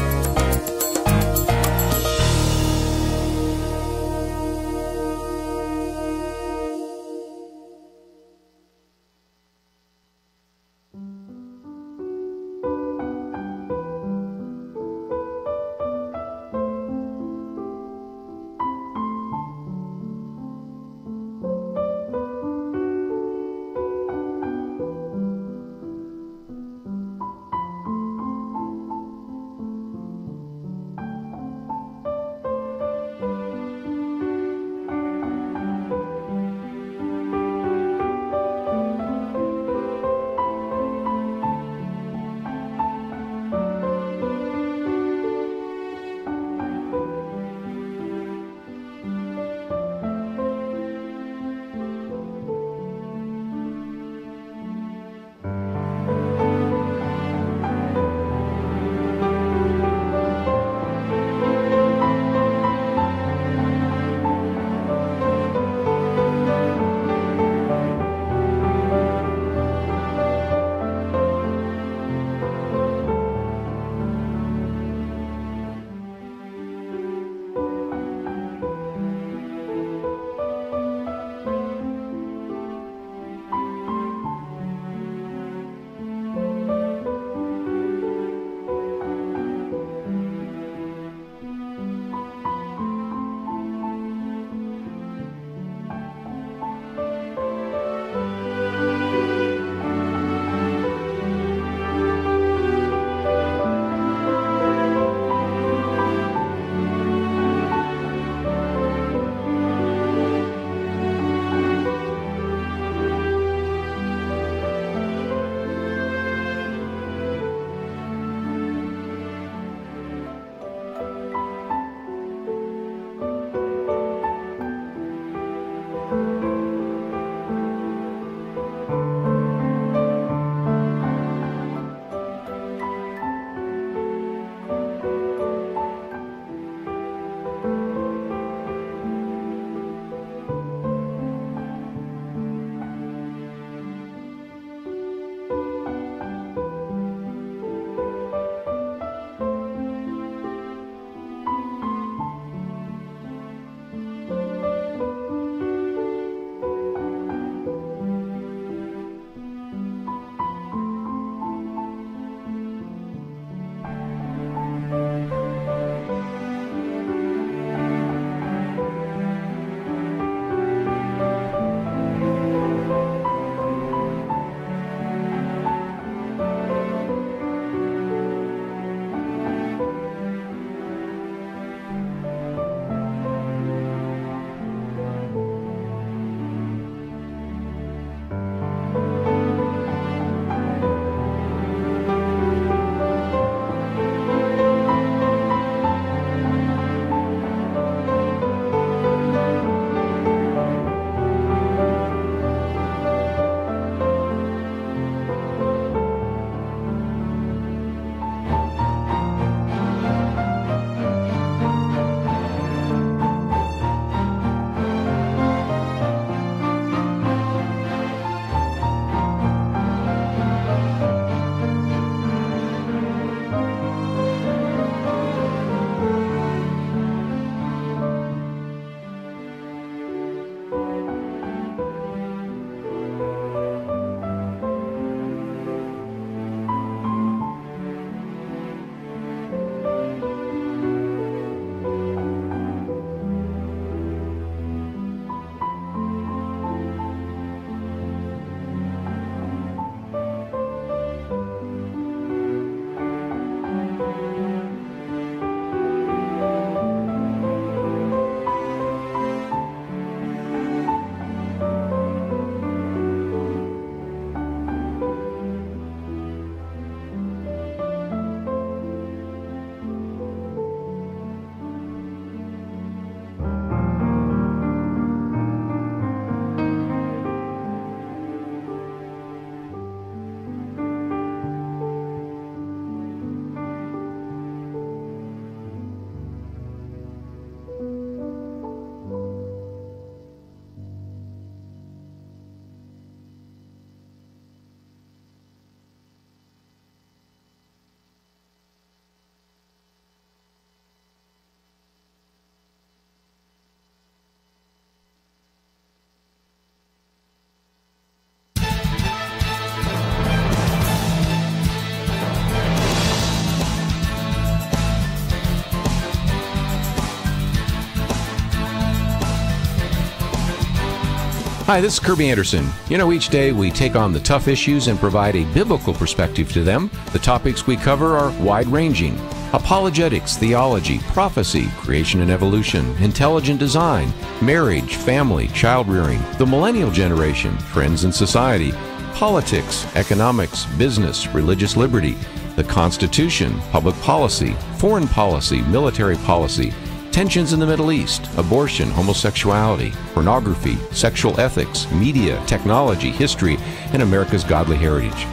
Hi, this is Kerby Anderson. You know, each day we take on the tough issues and provide a biblical perspective to them. The topics we cover are wide-ranging. Apologetics, theology, prophecy, creation and evolution, intelligent design, marriage, family, child-rearing, the millennial generation, trends in society, politics, economics, business, religious liberty, the Constitution, public policy, foreign policy, military policy, tensions in the Middle East, abortion, homosexuality, pornography, sexual ethics, media, technology, history, and America's godly heritage.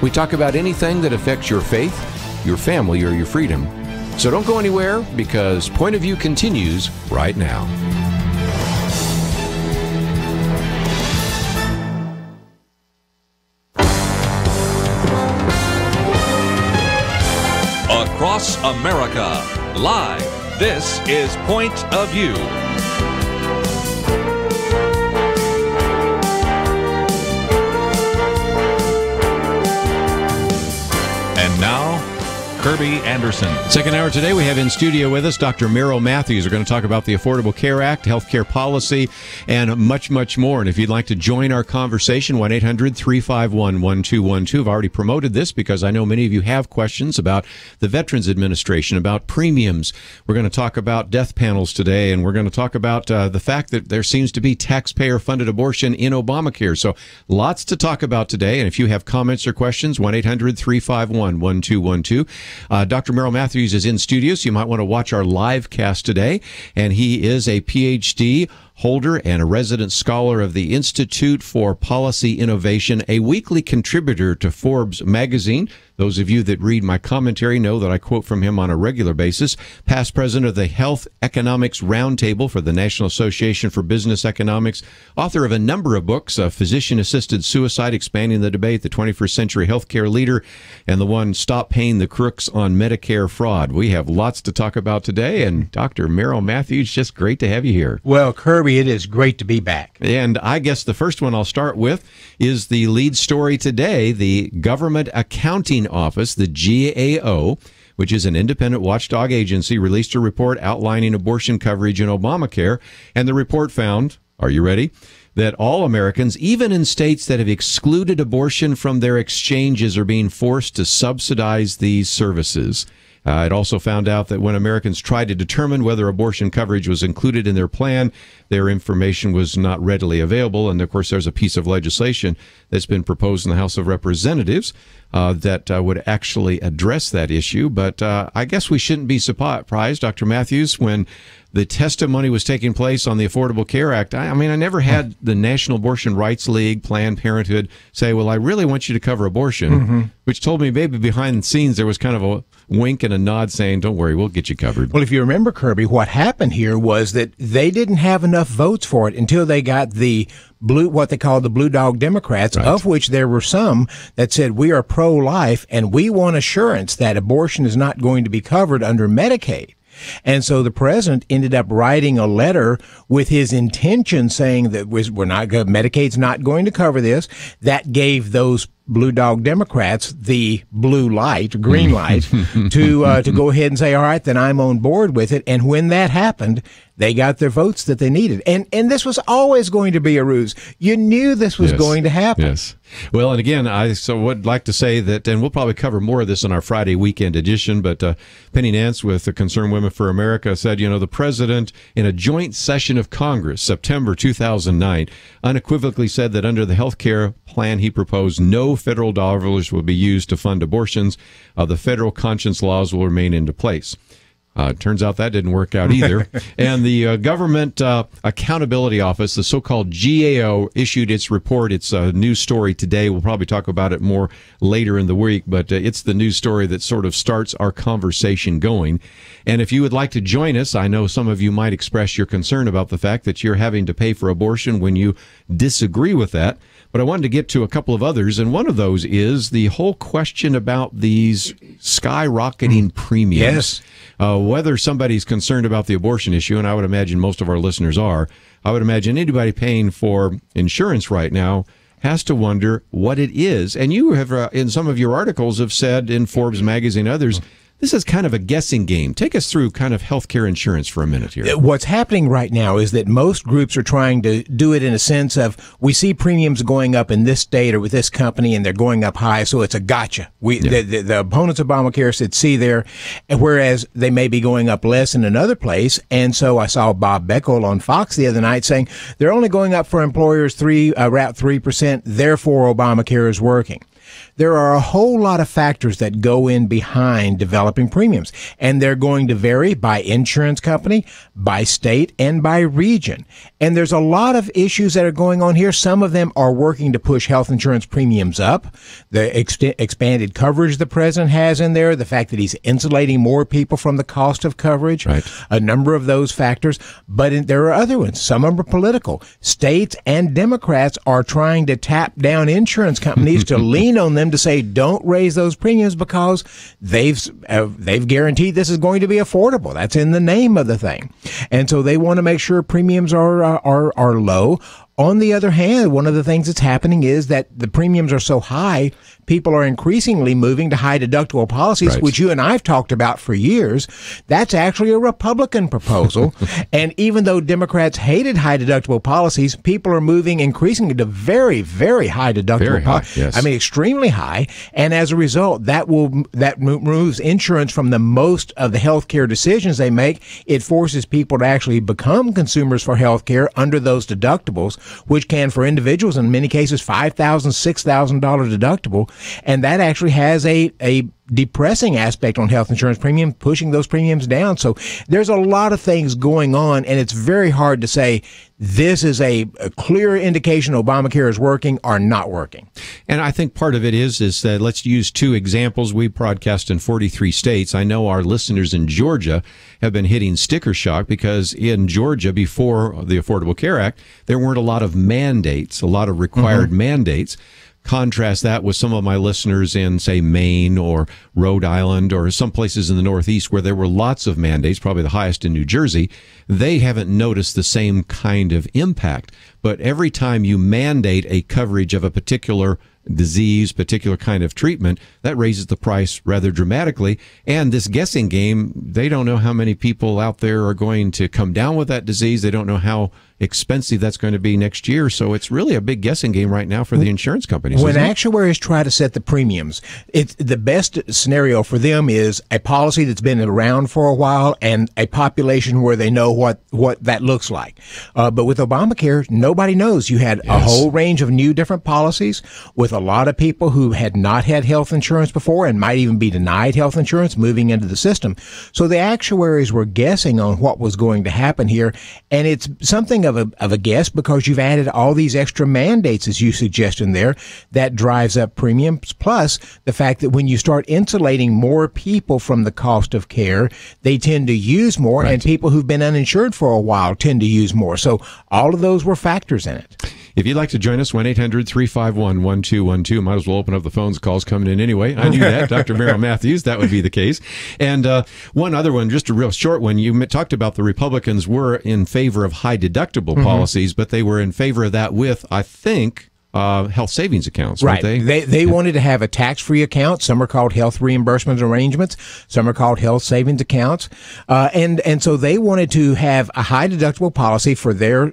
We talk about anything that affects your faith, your family, or your freedom. So don't go anywhere, because Point of View continues right now. Across America, live. This is Point of View. And now, Kerby Anderson. Second hour today, we have in studio with us Dr. Merrill Matthews. We're going to talk about the Affordable Care Act, healthcare policy, and much, much more. And if you'd like to join our conversation, 1-800-351-1212. I've already promoted this because I know many of you have questions about the Veterans Administration, about premiums. We're going to talk about death panels today, and we're going to talk about the fact that there seems to be taxpayer-funded abortion in Obamacare. So lots to talk about today. And if you have comments or questions, 1-800-351-1212. Dr. Merrill Matthews is in studio, so you might want to watch our live cast today. And he is a PhD holder and a resident scholar of the Institute for Policy Innovation, a weekly contributor to Forbes magazine. Those of you that read my commentary know that I quote from him on a regular basis. Past president of the Health Economics Roundtable for the National Association for Business Economics, author of a number of books, Physician-Assisted Suicide, Expanding the Debate, The 21st Century Healthcare Leader, and the one, Stop Paying the Crooks on Medicare Fraud. We have lots to talk about today, and Dr. Merrill Matthews, just great to have you here. Well, Kerby, it is great to be back. And I guess the first one I'll start with is the lead story today. The Government Accounting Office, the GAO, which is an independent watchdog agency, released a report outlining abortion coverage in Obamacare. And the report found, are you ready, that all Americans, even in states that have excluded abortion from their exchanges, are being forced to subsidize these services. It also found out that when Americans tried to determine whether abortion coverage was included in their plan, their information was not readily available. And, of course, there's a piece of legislation that's been proposed in the House of Representatives that would actually address that issue. But I guess we shouldn't be surprised, Dr. Matthews, when the testimony was taking place on the Affordable Care Act. I mean, I never had the National Abortion Rights League, Planned Parenthood say, well, I really want you to cover abortion, which told me maybe behind the scenes there was kind of a wink and a nod saying, don't worry, we'll get you covered. Well, if you remember, Kerby, what happened here was that they didn't have enough votes for it until they got the what they call the Blue Dog Democrats, right, of which there were some that said, we are pro-life and we want assurance that abortion is not going to be covered under Medicaid. And so the president ended up writing a letter with his intention saying that Medicaid's not going to cover this. That gave those Blue Dog Democrats the blue light, green light, to go ahead and say, all right, then I'm on board with it. And when that happened, they got their votes that they needed. And this was always going to be a ruse. You knew this was going to happen. Yes. Well, and again, I would like to say that, and we'll probably cover more of this in our Friday weekend edition, but Penny Nance with the Concerned Women for America said, you know, the president in a joint session of Congress, September 2009, unequivocally said that under the health care plan he proposed, no federal dollars will be used to fund abortions. The federal conscience laws will remain into place. Turns out that didn't work out either. And the Government Accountability Office, the so-called GAO, issued its report. It's a news story today. We'll probably talk about it more later in the week, but it's the news story that sort of starts our conversation going. And if you would like to join us, I know some of you might express your concern about the fact that you're having to pay for abortion when you disagree with that. But I wanted to get to a couple of others, and one of those is the whole question about these skyrocketing premiums. Yes. Whether somebody's concerned about the abortion issue, and I would imagine most of our listeners are, I would imagine anybody paying for insurance right now has to wonder what it is. And you have, in some of your articles, have said in Forbes magazine and others, this is kind of a guessing game. Take us through kind of healthcare insurance for a minute here. What's happening right now is that most groups are trying to do it in a sense of, we see premiums going up in this state or with this company and they're going up high, so it's a gotcha. The opponents of Obamacare said, see there, whereas they may be going up less in another place. And so I saw Bob Beckel on Fox the other night saying they're only going up for employers around 3%, therefore Obamacare is working. There are a whole lot of factors that go in behind developing premiums, and they're going to vary by insurance company, by state, and by region. And there's a lot of issues that are going on here. Some of them are working to push health insurance premiums up. The expanded coverage the president has in there, the fact that he's insulating more people from the cost of coverage, right. A number of those factors. But there are other ones. Some of them are political. States and Democrats are trying to tap down insurance companies to lean on them to say, don't raise those premiums because they've guaranteed this is going to be affordable. That's in the name of the thing. And so they want to make sure premiums are low. On the other hand, one of the things that's happening is that the premiums are so high, people are increasingly moving to high deductible policies, right. Which you and I have talked about for years. That's actually a Republican proposal. And even though Democrats hated high deductible policies, people are moving increasingly to very, very high deductible policies. Yes. I mean, extremely high. And as a result, that removes insurance from the most of the health care decisions they make. It forces people to actually become consumers for health care under those deductibles, which can, for individuals, in many cases, $5,000, $6,000 deductible. And that actually has a depressing aspect on health insurance premium, pushing those premiums down. So there's a lot of things going on, and it's very hard to say this is a clear indication Obamacare is working or not working. And I think part of it is that, let's use two examples. We broadcast in 43 states. I know our listeners in Georgia have been hitting sticker shock because in Georgia, before the Affordable Care Act, there weren't a lot of mandates, a lot of required mandates. Contrast that with some of my listeners in, say, Maine or Rhode Island or some places in the Northeast where there were lots of mandates, probably the highest in New Jersey. They haven't noticed the same kind of impact. But every time you mandate a coverage of a particular disease, particular kind of treatment, that raises the price rather dramatically. And this guessing game, they don't know how many people out there are going to come down with that disease. They don't know how expensive that's going to be next year. So it's really a big guessing game right now for the insurance companies. When actuaries try to set the premiums, it's the best scenario for them is a policy that's been around for a while and a population where they know what that looks like. But with Obamacare, nobody knows. You had a whole range of new different policies with a lot of people who had not had health insurance before and might even be denied health insurance moving into the system. So the actuaries were guessing on what was going to happen here. And it's something of a guess because you've added all these extra mandates, as you suggest in there, that drives up premiums. Plus the fact that when you start insulating more people from the cost of care, they tend to use more, and people who've been uninsured for a while tend to use more. So all of those were factors in it. If you'd like to join us, 1-800-351-1212. Might as well open up the phones. Calls coming in anyway. I knew that. Dr. Merrill Matthews, that would be the case. And one other one, just a real short one. You talked about the Republicans were in favor of high deductible policies, but they were in favor of that with, I think, health savings accounts, right? Weren't they? They wanted to have a tax-free account. Some are called health reimbursement arrangements. Some are called health savings accounts. And so they wanted to have a high deductible policy for their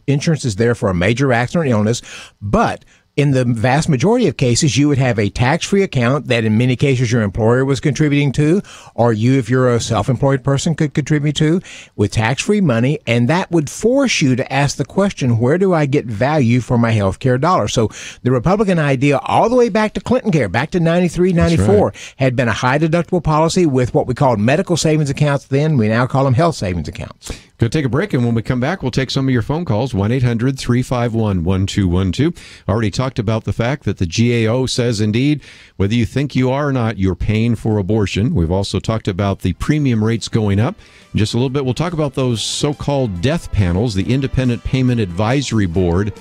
insurance is there for a major accident or illness, but in the vast majority of cases, you would have a tax-free account that in many cases your employer was contributing to, or you, if you're a self-employed person, could contribute to with tax-free money. And that would force you to ask the question, where do I get value for my health care dollar? So the Republican idea all the way back to Clinton Care, back to 93, 94, had been a high deductible policy with what we called medical savings accounts then. We now call them health savings accounts. Going to take a break, and when we come back, we'll take some of your phone calls, 1-800-351-1212. Already talked about the fact that the GAO says, indeed, whether you think you are or not, you're paying for abortion. We've also talked about the premium rates going up. In just a little bit, we'll talk about those so-called death panels, the Independent Payment Advisory Board.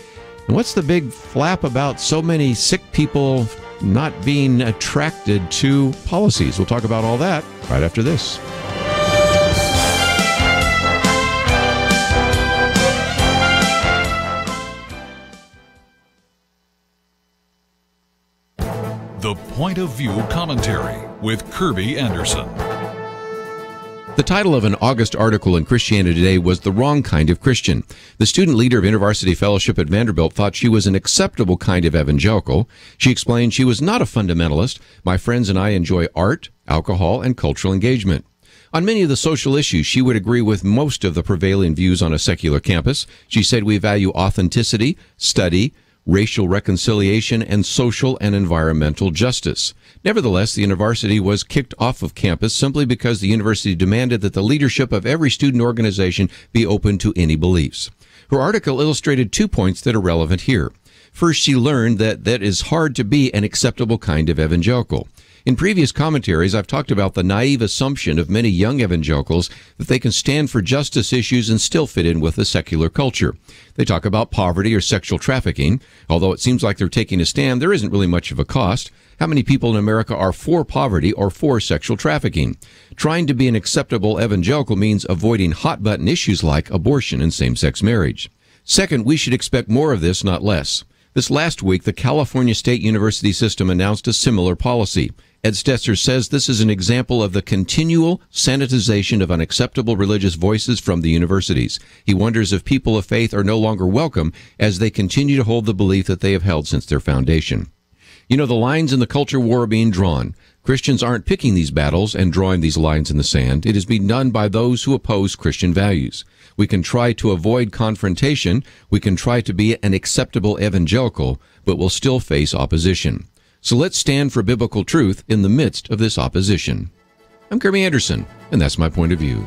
And what's the big flap about so many sick people not being attracted to policies? We'll talk about all that right after this. The Point of View Commentary with Kerby Anderson. The title of an August article in Christianity Today was "The Wrong Kind of Christian." The student leader of InterVarsity Fellowship at Vanderbilt thought she was an acceptable kind of evangelical. She explained she was not a fundamentalist. "My friends and I enjoy art, alcohol, and cultural engagement." On many of the social issues, she would agree with most of the prevailing views on a secular campus. She said we value authenticity, study, racial reconciliation, and social and environmental justice. Nevertheless, the university was kicked off of campus simply because the university demanded that the leadership of every student organization be open to any beliefs. Her article illustrated 2 points that are relevant here. First, she learned that it is hard to be an acceptable kind of evangelical. In previous commentaries, I've talked about the naive assumption of many young evangelicals that they can stand for justice issues and still fit in with the secular culture. They talk about poverty or sexual trafficking. Although it seems like they're taking a stand, there isn't really much of a cost. How many people in America are for poverty or for sexual trafficking? Trying to be an acceptable evangelical means avoiding hot-button issues like abortion and same-sex marriage. Second, we should expect more of this, not less. This last week, the California State University system announced a similar policy. Ed Stetzer says this is an example of the continual sanitization of unacceptable religious voices from the universities. He wonders if people of faith are no longer welcome as they continue to hold the belief that they have held since their foundation. You know, the lines in the culture war are being drawn. Christians aren't picking these battles and drawing these lines in the sand. It is being done by those who oppose Christian values. We can try to avoid confrontation. We can try to be an acceptable evangelical, but we'll still face opposition. So let's stand for biblical truth in the midst of this opposition. I'm Kerby Anderson, and that's my point of view.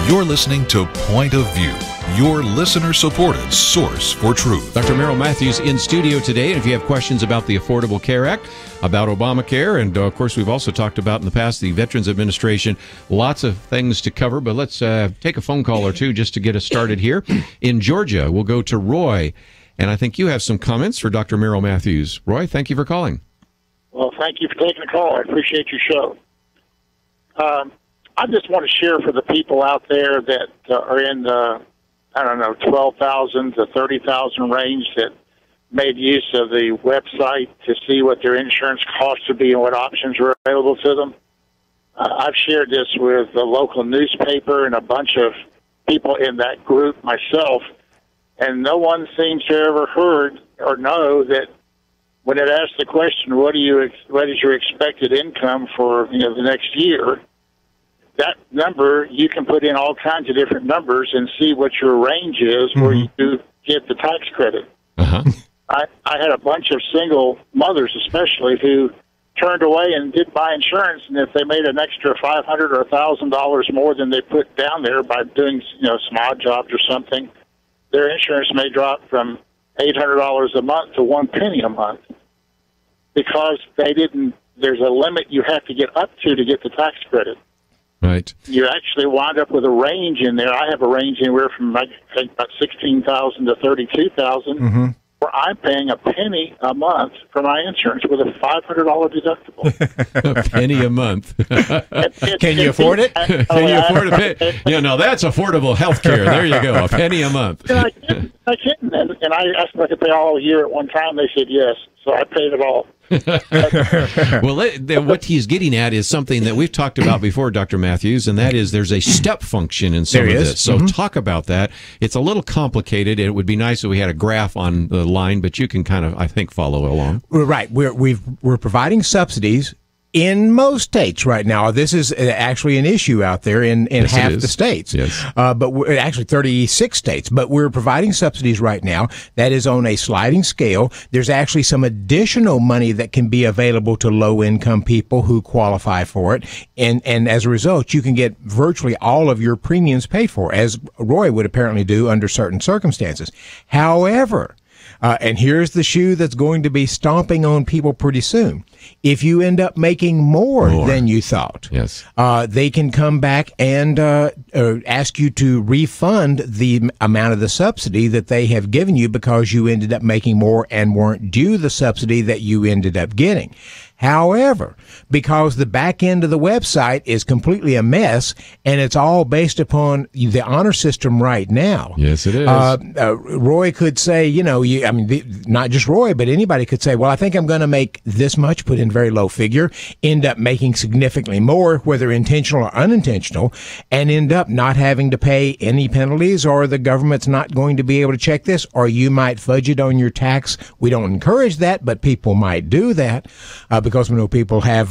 You're listening to Point of View, your listener-supported source for truth. Dr. Merrill Matthews in studio today, and if you have questions about the Affordable Care Act, about Obamacare, and of course we've also talked about in the past the Veterans Administration, lots of things to cover, but let's take a phone call or two just to get us started here. In Georgia, we'll go to Roy, and I think you have some comments for Dr. Merrill Matthews. Roy, thank you for calling. Well, thank you for taking the call. I appreciate your show. I just want to share for the people out there that are in the, 12,000 to 30,000 range that made use of the website to see what their insurance costs would be and what options are available to them. I've shared this with the local newspaper and a bunch of people in that group myself, and no one seems to have ever heard or know that when it asks the question, what is your expected income for the next year, that number, you can put in all kinds of different numbers and see what your range is where you get the tax credit. Uh-huh. I had a bunch of single mothers especially who turned away and did buy insurance, and if they made an extra $500 or $1,000 more than they put down there by doing some odd jobs or something, their insurance may drop from $800 a month to 1 penny a month because there's a limit you have to get up to get the tax credit. Right. You actually wind up with a range in there. I have a range anywhere from, I think, about $16,000 to $32,000, where I'm paying a penny a month for my insurance with a $500 deductible. A penny a month. Can you afford it? Can you afford a penny? That's affordable health care. There you go, a penny a month. I couldn't. And I asked them if I could pay all a year at one time. They said yes. So I paid it all. Well, what he's getting at is something that we've talked about before, Dr. Matthews, and that is there's a step function in some of this. So talk about that. It's a little complicated. It would be nice if we had a graph on the line, but you can kind of, I think, follow along. Right. We're providing subsidies in most states right now. This is actually an issue out there in yes, half the states. Yes. But we're actually 36 states, but we're providing subsidies right now. That is on a sliding scale. There's actually some additional money that can be available to low income people who qualify for it. And as a result, you can get virtually all of your premiums paid for, as Roy would apparently do under certain circumstances. However, and here's the shoe that's going to be stomping on people pretty soon. If you end up making more than you thought, yes, they can come back and ask you to refund the amount of the subsidy that they have given you because you ended up making more and weren't due the subsidy that you ended up getting. However, because the back end of the website is completely a mess and it's all based upon the honor system right now. Yes, it is. Roy could say, not just Roy, but anybody could say, well, I think I'm going to make this much, put in very low figure, end up making significantly more, whether intentional or unintentional, and end up not having to pay any penalties, or the government's not going to be able to check this, or you might fudge it on your tax. We don't encourage that, but people might do that. Because we know people have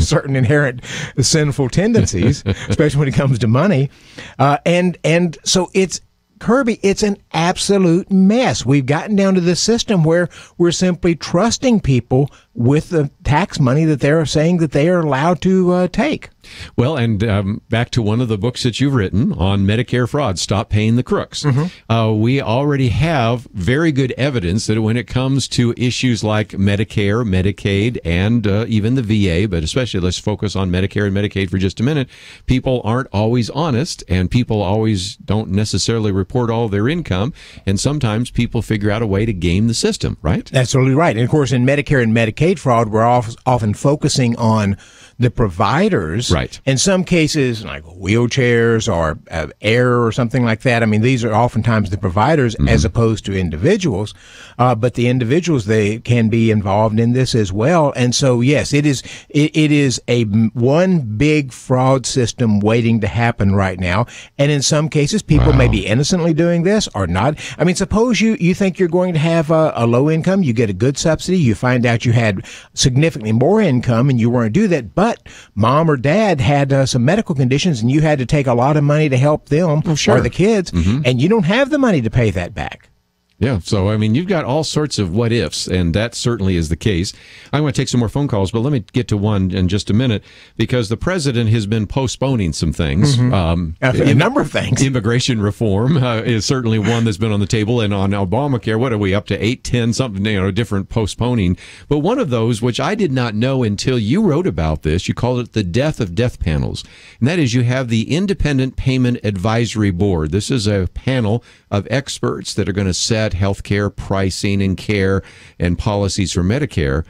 certain inherent sinful tendencies, especially when it comes to money. And so it's, Kerby, it's an absolute mess. We've gotten down to this system where we're simply trusting people with the tax money that they're saying that they are allowed to take. Well, and back to one of the books that you've written on Medicare fraud, Stop Paying the Crooks. We already have very good evidence that when it comes to issues like Medicare, Medicaid, and even the VA, but especially let's focus on Medicare and Medicaid for just a minute, people aren't always honest, and people always don't necessarily report all their income, and sometimes people figure out a way to game the system, right? Absolutely right. And of course, in Medicare and Medicaid fraud, we're often focusing on the providers. Right. In some cases, like wheelchairs or air or something like that. I mean, these are oftentimes the providers as opposed to individuals. But the individuals, they can be involved in this as well. And so, yes, it is a one big fraud system waiting to happen right now. And in some cases, people may be innocently doing this or not. I mean, suppose you think you're going to have a low income, you get a good subsidy, you find out you had significantly more income and you weren't due that, but mom or dad had some medical conditions and you had to take a lot of money to help them or the kids, and you don't have the money to pay that back. Yeah, so, I mean, you've got all sorts of what-ifs, and that certainly is the case. I'm going to take some more phone calls, but let me get to one in just a minute, because the president has been postponing some things. A number of things. Immigration reform is certainly one that's been on the table, and on Obamacare, what are we, up to 8, 10, something, different postponing. But one of those, which I did not know until you wrote about this, you called it the death of death panels, and that is you have the Independent Payment Advisory Board. This is a panel of experts that are going to set healthcare pricing and care and policies for Medicare.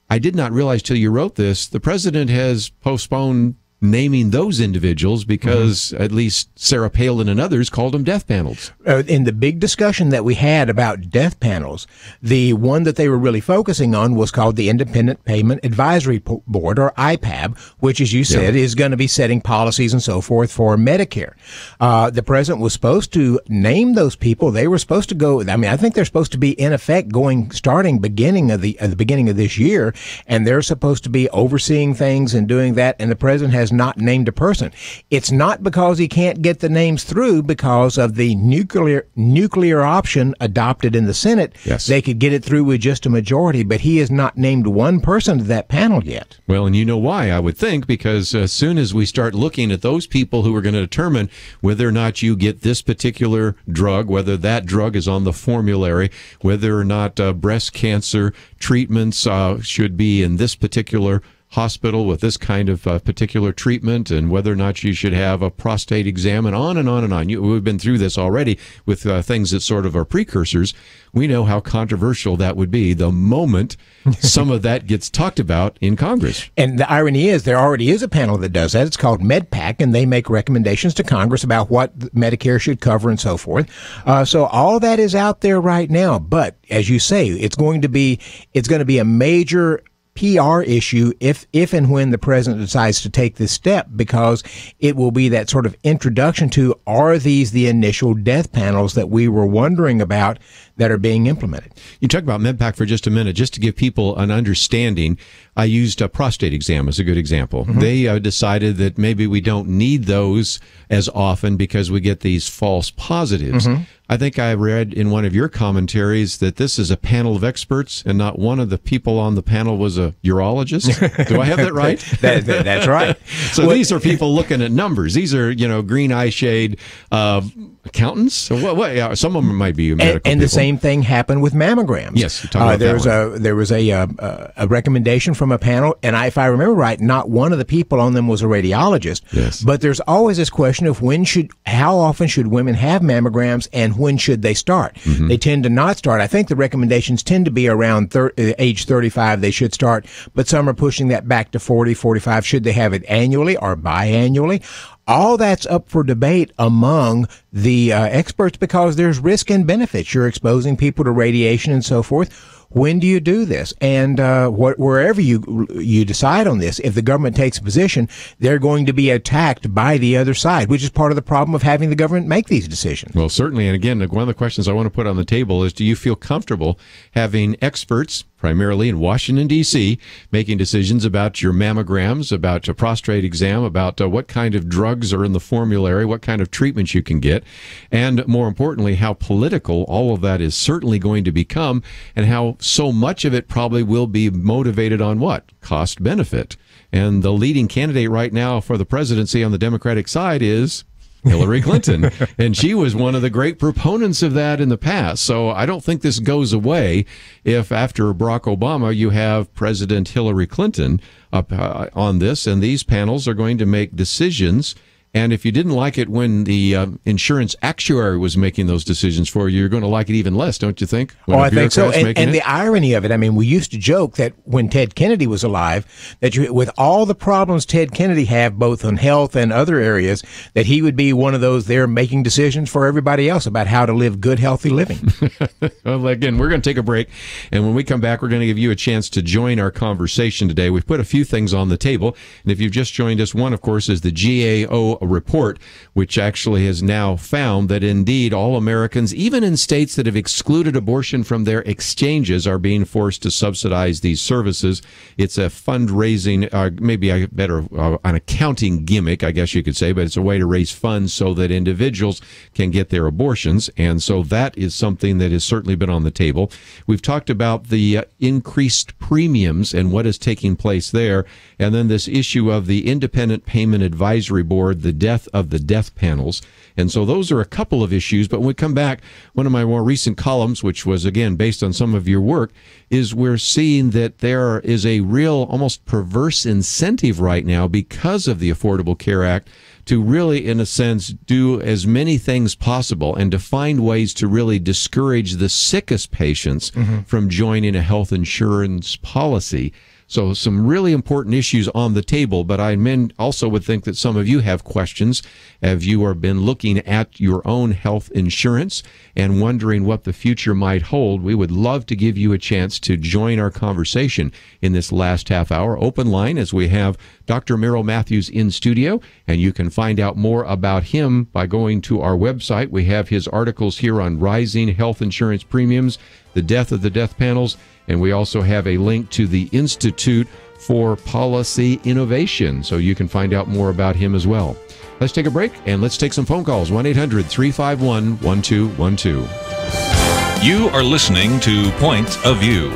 I did not realize till you wrote this, the president has postponed naming those individuals because at least Sarah Palin and others called them death panels. In the big discussion that we had about death panels, the one that they were really focusing on was called the Independent Payment Advisory Board, or IPAB, which, as you said, is going to be setting policies and so forth for Medicare. The president was supposed to name those people. They were supposed to go, I mean, I think they're supposed to be in effect starting beginning of the beginning of this year, and they're supposed to be overseeing things and doing that, and the president has not named a person. It's not because he can't get the names through because of the nuclear option adopted in the Senate. Yes. They could get it through with just a majority, but he has not named one person to that panel yet. Well, and you know why, I would think, because as soon as we start looking at those people who are going to determine whether or not you get this particular drug, whether that drug is on the formulary, whether or not breast cancer treatments should be in this particular hospital with this kind of particular treatment, and whether or not you should have a prostate exam, and on and on and on. We've been through this already with things that sort of are precursors. We know how controversial that would be the moment some of that gets talked about in Congress. And the irony is there already is a panel that does that. It's called MedPAC, and they make recommendations to Congress about what Medicare should cover and so forth. So all that is out there right now. But as you say, it's going to be a major PR issue if and when the president decides to take this step, because it will be that sort of introduction to, are these the initial death panels that we were wondering about that are being implemented? You talk about MedPAC for just a minute, just to give people an understanding. I used a prostate exam as a good example. Mm-hmm. They decided that maybe we don't need those as often because we get these false positives. Mm-hmm. I think I read in one of your commentaries that this is a panel of experts, and not one of the people on the panel was a urologist. Do I have that right? That's right. So these are people looking at numbers. These are, green eye shade accountants. So what? Some of them might be medical and people. The same thing happened with mammograms. Yes, there was a recommendation from a panel, and if I remember right, not one of the people on them was a radiologist. Yes. But there's always this question of how often should women have mammograms, and when should they start? Mm-hmm. They tend to not start. I think the recommendations tend to be around age 35 they should start, but some are pushing that back to 40, 45. Should they have it annually or biannually? All that's up for debate among the experts, because there's risk and benefits. You're exposing people to radiation and so forth. When do you do this? And wherever you decide on this, if the government takes a position, they're going to be attacked by the other side, which is part of the problem of having the government make these decisions. Well, certainly. And again, one of the questions I want to put on the table is, do you feel comfortable having experts, primarily in Washington, D.C., making decisions about your mammograms, about your prostate exam, about what kind of drugs are in the formulary, what kind of treatments you can get, and more importantly, how political all of that is certainly going to become, and how so much of it probably will be motivated on what? Cost benefit. And the leading candidate right now for the presidency on the Democratic side is Hillary Clinton, and she was one of the great proponents of that in the past. So I don't think this goes away if after Barack Obama you have President Hillary Clinton up on this, and these panels are going to make decisions. And if you didn't like it when the insurance actuary was making those decisions for you, you're going to like it even less, don't you think? I think so. And the irony of it, I mean, we used to joke that when Ted Kennedy was alive, that with all the problems Ted Kennedy had, both on health and other areas, that he would be one of those there making decisions for everybody else about how to live good, healthy living. Well, again, we're going to take a break. And when we come back, we're going to give you a chance to join our conversation today. We've put a few things on the table. And if you've just joined us, one, of course, is the GAO report, which actually has now found that indeed all Americans, even in states that have excluded abortion from their exchanges, are being forced to subsidize these services. It's a fundraising, maybe a better, an accounting gimmick, I guess you could say, but it's a way to raise funds so that individuals can get their abortions. And so that is something that has certainly been on the table. We've talked about the increased premiums and what is taking place there. And then this issue of the Independent Payment Advisory Board, the death of the death panels. And so those are a couple of issues. But when we come back, one of my more recent columns, which was, again, based on some of your work, is we're seeing that there is a real, almost perverse incentive right now because of the Affordable Care Act to really, in a sense, do as many things possible and to find ways to really discourage the sickest patients from joining a health insurance policy. So some really important issues on the table, but I also would think that some of you have questions as you have been looking at your own health insurance and wondering what the future might hold. We would love to give you a chance to join our conversation in this last half hour. Open line, as we have Dr. Merrill Matthews in studio, and you can find out more about him by going to our website. We have his articles here on rising health insurance premiums, the death of the death panels, and we also have a link to the Institute for Policy Innovation, so you can find out more about him as well. Let's take a break, and let's take some phone calls. 1-800-351-1212. You are listening to Point of View.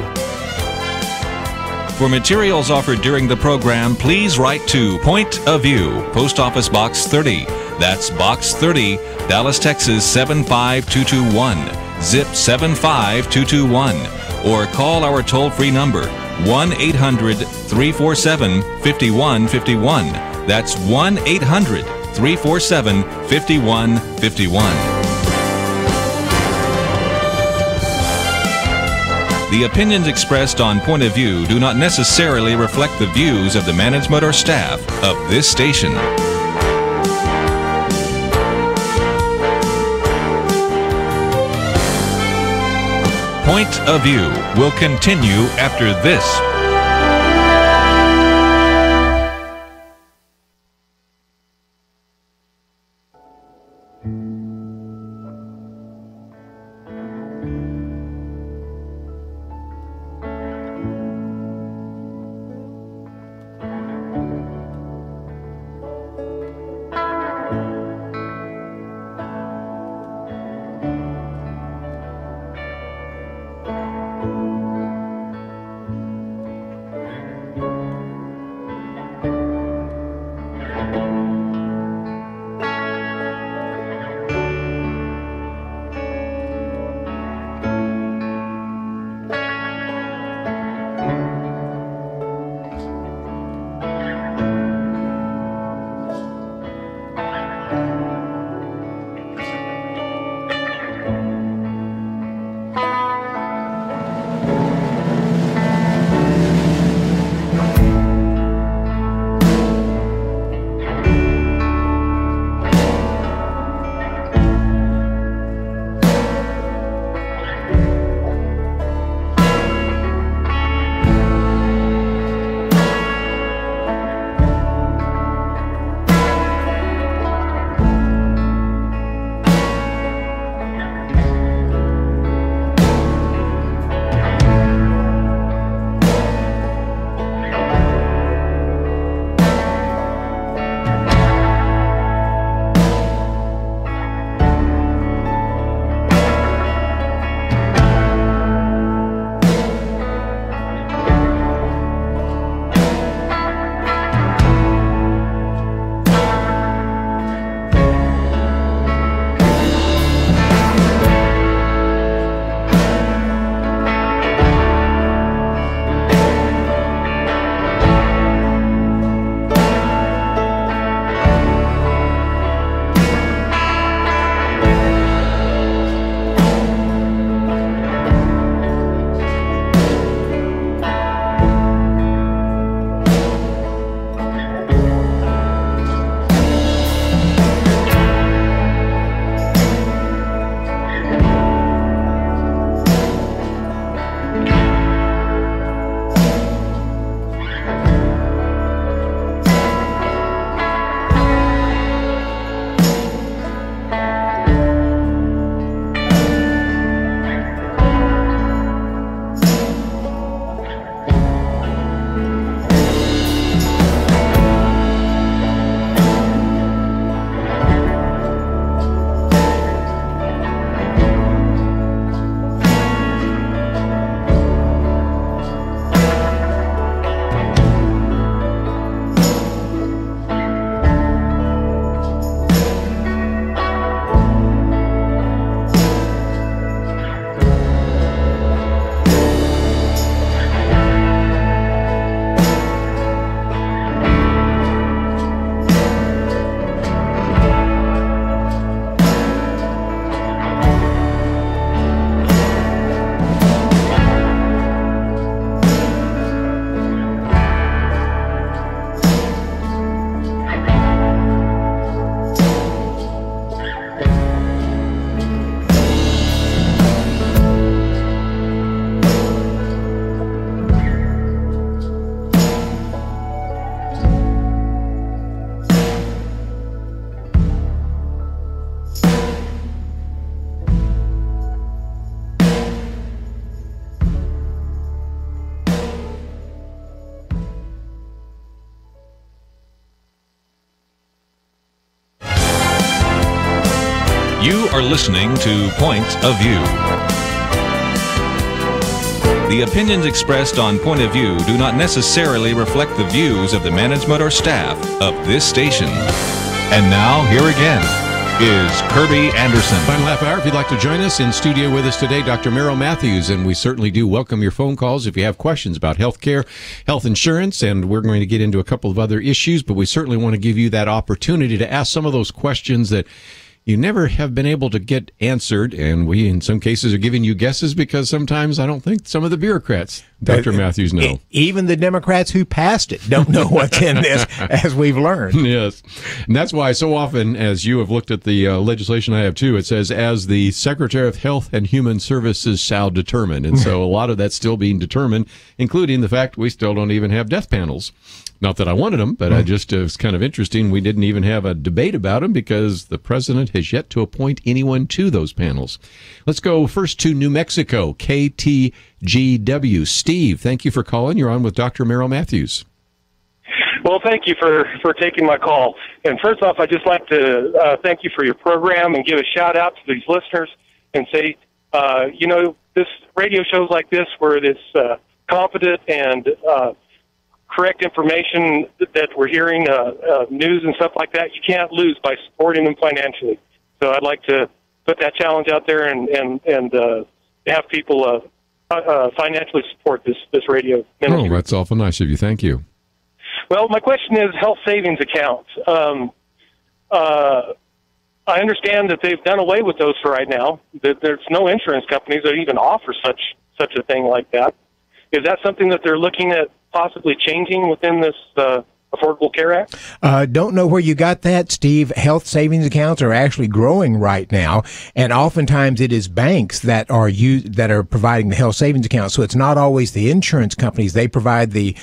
For materials offered during the program, please write to Point of View, Post Office Box 30. That's Box 30, Dallas, Texas 75221, zip 75221. Or call our toll-free number, 1-800-347-5151. That's 1-800-347-5151. The opinions expressed on Point of View do not necessarily reflect the views of the management or staff of this station. Point of View will continue after this. You are listening to Point of View. The opinions expressed on Point of View do not necessarily reflect the views of the management or staff of this station. And now, here again, is Kerby Anderson. Final half hour. If you'd like to join us in studio with us today, Dr. Merrill Matthews, and we certainly do welcome your phone calls if you have questions about health care, health insurance, and we're going to get into a couple of other issues, but we certainly want to give you that opportunity to ask some of those questions that you never have been able to get answered, and we, in some cases, are giving you guesses because sometimes I don't think some of the bureaucrats, Dr. Matthews, know. Even the Democrats who passed it don't know what's in this, as we've learned. Yes. And that's why so often, as you have looked at the legislation, I have too, it says, as the Secretary of Health and Human Services shall determine. And so a lot of that's still being determined, including the fact we still don't even have death panels. Not that I wanted them, but it was kind of interesting. We didn't even have a debate about them because the president has yet to appoint anyone to those panels. Let's go first to New Mexico, KTGW. Steve, thank you for calling. You're on with Dr. Merrill Matthews. Well, thank you for taking my call. And first off, I'd just like to thank you for your program and give a shout out to these listeners and say, this radio shows like this where it is competent and correct information that we're hearing, news and stuff like that, you can't lose by supporting them financially. So I'd like to put that challenge out there and have people financially support this radio ministry. Oh, that's awful nice of you. Thank you. Well, my question is health savings accounts. I understand that they've done away with those for right now. That there's no insurance companies that even offer such a thing like that. Is that something that they're looking at possibly changing within this Affordable Care Act? Don't know where you got that, Steve. Health savings accounts are actually growing right now, and oftentimes it is banks that are providing the health savings accounts. So it's not always the insurance companies. They provide the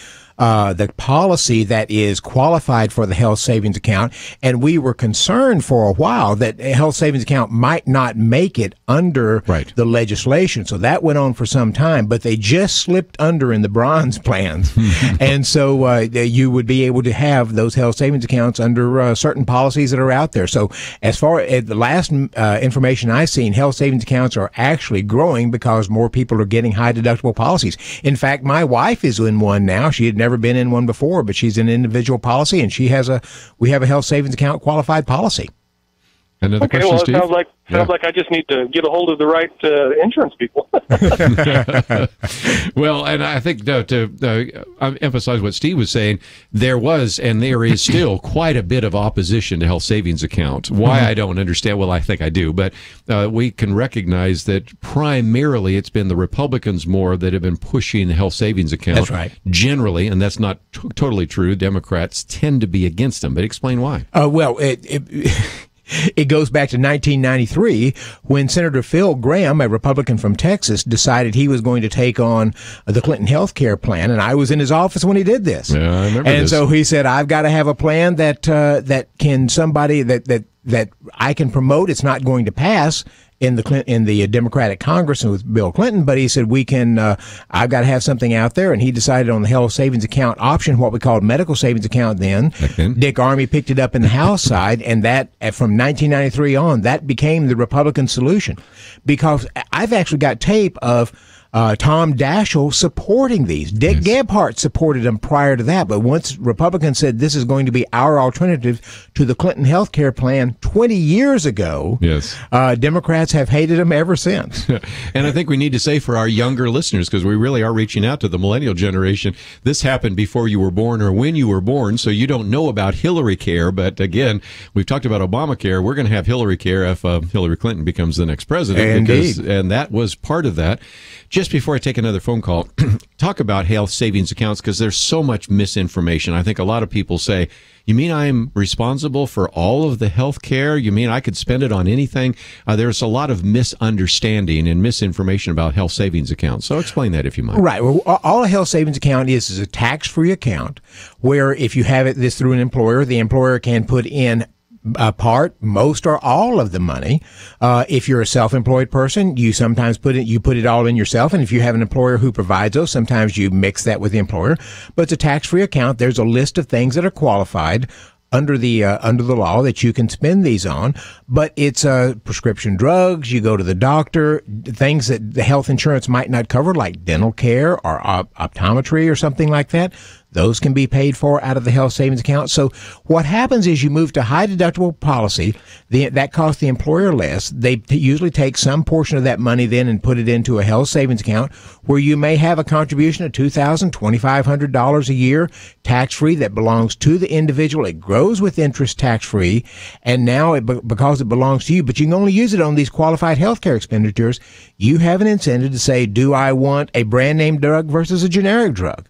policy that is qualified for the health savings account, and we were concerned for a while that a health savings account might not make it under the legislation. So that went on for some time, but they just slipped under in the bronze plans. And so you would be able to have those health savings accounts under certain policies that are out there. So as far as the last information I've seen, health savings accounts are actually growing because more people are getting high deductible policies. In fact, my wife is in one now. She had never been in one before, but she's an individual policy, and we have a health savings account qualified policy. Another question, well, Steve? Sounds like I just need to get a hold of the right insurance people. Well, and I think to emphasize what Steve was saying, there was and there is still quite a bit of opposition to health savings accounts. Why, I don't understand. Well, I think I do, but we can recognize that primarily it's been the Republicans more that have been pushing the health savings account. That's right. Generally, and that's not totally true. Democrats tend to be against them, but explain why. Well, it goes back to 1993 when Senator Phil Gramm, a Republican from Texas, decided he was going to take on the Clinton health care plan, and I was in his office when he did this. Yeah, I remember and this. So he said, "I've got to have a plan that I can promote. It's not going to pass in the Democratic Congress and with Bill Clinton, but he said I've got to have something out there." And he decided on the health savings account option, what we called medical savings account then. Dick Armey picked it up in the House side, and that from 1993 on, that became the Republican solution. Because I've actually got tape of Tom Daschle supporting these. Dick Gebhardt supported them prior to that, but once Republicans said this is going to be our alternative to the Clinton health care plan 20 years ago, Democrats have hated them ever since. And I think we need to say for our younger listeners, because we really are reaching out to the millennial generation, this happened before you were born or when you were born, so you don't know about Hillary Care. But again, we've talked about Obamacare. We're going to have Hillary Care if Hillary Clinton becomes the next president. And that was part of that. Just before I take another phone call, talk about health savings accounts, because there's so much misinformation. I think a lot of people say, you mean I'm responsible for all of the health care? You mean I could spend it on anything? There's a lot of misunderstanding and misinformation about health savings accounts. So explain that if you mind. Right. Well, all a health savings account is a tax-free account where if you have this through an employer, the employer can put in part, most, or all of the money. If you're a self-employed person, you sometimes put it all in yourself. And if you have an employer who provides those, sometimes you mix that with the employer. But it's a tax-free account. There's a list of things that are qualified under the law that you can spend these on, but it's prescription drugs. You go to the doctor, things that the health insurance might not cover, like dental care or optometry or something like that. Those can be paid for out of the health savings account. So what happens is you move to high deductible policy. That costs the employer less. They usually take some portion of that money then and put it into a health savings account where you may have a contribution of $2,000, $2,500 a year, tax-free, that belongs to the individual. It grows with interest tax-free, and now because it belongs to you, but you can only use it on these qualified healthcare expenditures, you have an incentive to say, do I want a brand name drug versus a generic drug?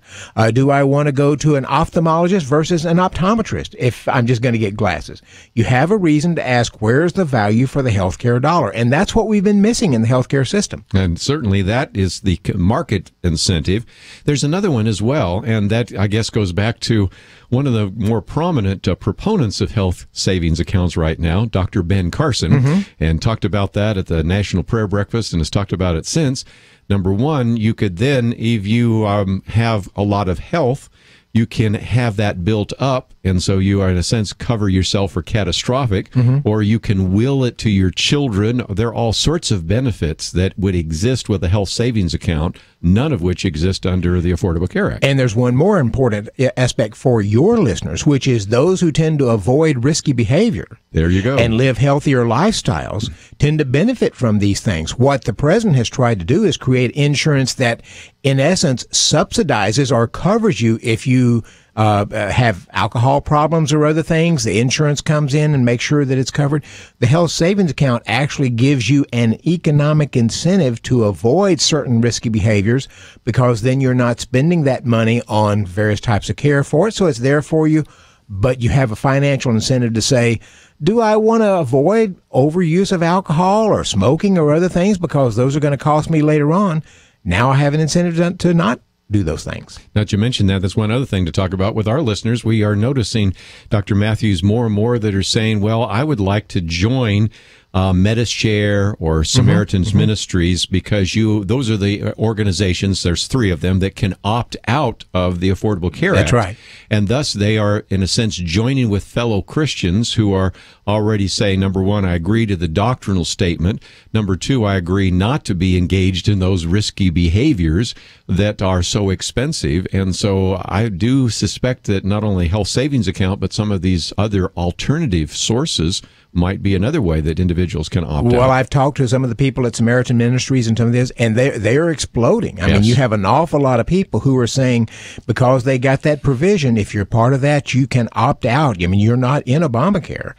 Do I want to go to an ophthalmologist versus an optometrist if I'm just going to get glasses? You have a reason to ask, where's the value for the healthcare dollar? And that's what we've been missing in the healthcare system. And certainly that is the market incentive. There's another one as well, and that, I guess, goes back to one of the more prominent proponents of health savings accounts right now, Dr. Ben Carson, and talked about that at the National Prayer Breakfast and has talked about it since. Number one, you could then, if you have a lot of health, you can have that built up, and so you are, in a sense, cover yourself for catastrophic, or you can will it to your children. There are all sorts of benefits that would exist with a health savings account, none of which exist under the Affordable Care Act. And there's one more important aspect for your listeners, which is those who tend to avoid risky behavior. There you go. And live healthier lifestyles tend to benefit from these things. What the president has tried to do is create insurance that, in essence, subsidizes or covers you if you have alcohol problems or other things. The insurance comes in and makes sure that it's covered. The health savings account actually gives you an economic incentive to avoid certain risky behaviors, because then you're not spending that money on various types of care for it. So it's there for you, but you have a financial incentive to say, do I want to avoid overuse of alcohol or smoking or other things, because those are going to cost me later on? Now I have an incentive to not do those things. Now that you mentioned that, that's one other thing to talk about with our listeners. We are noticing, Dr. Matthews, more and more that are saying, well, I would like to join Medishare or Samaritan's Ministries, because those are the organizations, there's 3 of them, that can opt out of the Affordable Care Act. That's right. And thus they are, in a sense, joining with fellow Christians who are already saying, number one, I agree to the doctrinal statement. Number 2, I agree not to be engaged in those risky behaviors that are so expensive. And so I do suspect that not only health savings account, but some of these other alternative sources might be another way that individuals can opt out. Well, I've talked to some of the people at Samaritan Ministries and some of this, and they are exploding. I mean, you have an awful lot of people who are saying, because they got that provision, if you're part of that, you can opt out. I mean, you're not in Obamacare.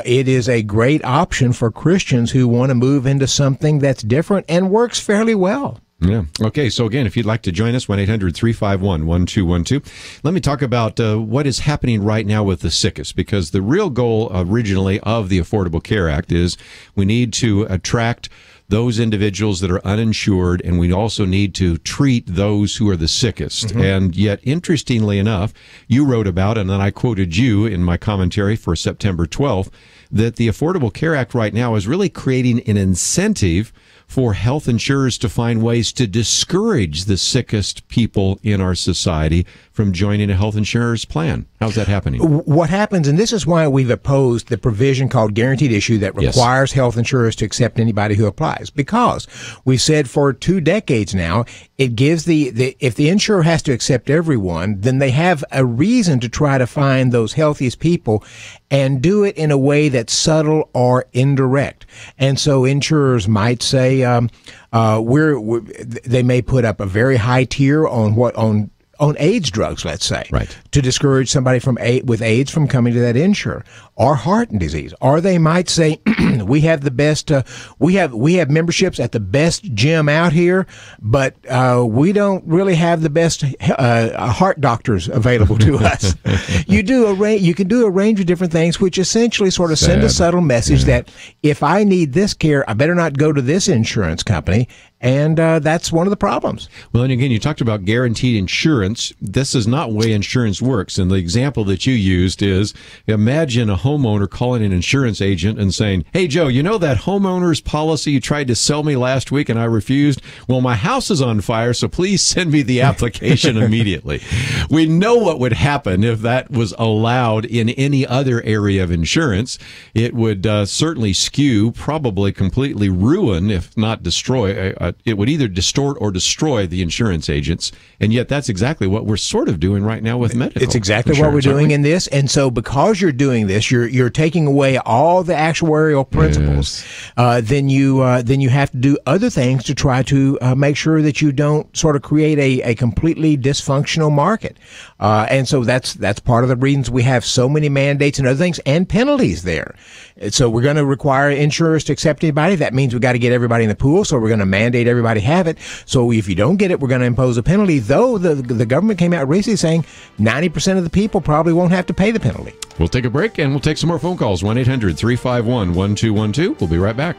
It is a great option for Christians who want to move into something that's different and works fairly well. Yeah. Okay. So again, if you'd like to join us, 1-800-351-1212. Let me talk about what is happening right now with the sickest, because the real goal originally of the Affordable Care Act is we need to attract those individuals that are uninsured, and we also need to treat those who are the sickest. And yet, interestingly enough, you wrote about, and then I quoted you in my commentary for September 12th, that the Affordable Care Act right now is really creating an incentive for health insurers to find ways to discourage the sickest people in our society from joining a health insurer's plan. How's that happening? What happens, and this is why we've opposed the provision called guaranteed issue that requires health insurers to accept anybody who applies, because we've said for 2 decades now, it gives if the insurer has to accept everyone, then they have a reason to try to find those healthiest people and do it in a way that's subtle or indirect. And so insurers might say, they may put up a very high tier on AIDS drugs, let's say, to discourage somebody with AIDS from coming to that insurer, or heart disease. Or they might say, we have the best, we have memberships at the best gym out here, but we don't really have the best heart doctors available to us. You can do a range of different things, which essentially sort of send a subtle message that if I need this care, I better not go to this insurance company. And that's one of the problems. Well, and again, you talked about guaranteed insurance. This is not the way insurance works. And the example that you used is, imagine a homeowner calling an insurance agent and saying, hey, Joe, you know that homeowner's policy you tried to sell me last week and I refused? Well, my house is on fire, so please send me the application immediately. We know what would happen if that was allowed in any other area of insurance. It would certainly skew, probably completely ruin, if not destroy, it would either distort or destroy the insurance agents, and yet that's exactly what we're sort of doing right now with medical. It's exactly what we're doing in this, and so because you're doing this, you're taking away all the actuarial principles. Yes. Then you have to do other things to try to make sure that you don't sort of create a completely dysfunctional market. And so that's part of the reasons we have so many mandates and other things and penalties there. So we're going to require insurers to accept anybody. That means we got to get everybody in the pool. So we're going to mandate everybody have it. So if you don't get it, we're going to impose a penalty. Though the government came out recently saying 90% of the people probably won't have to pay the penalty. We'll take a break and we'll take some more phone calls. 1-800-351-1212. We'll be right back.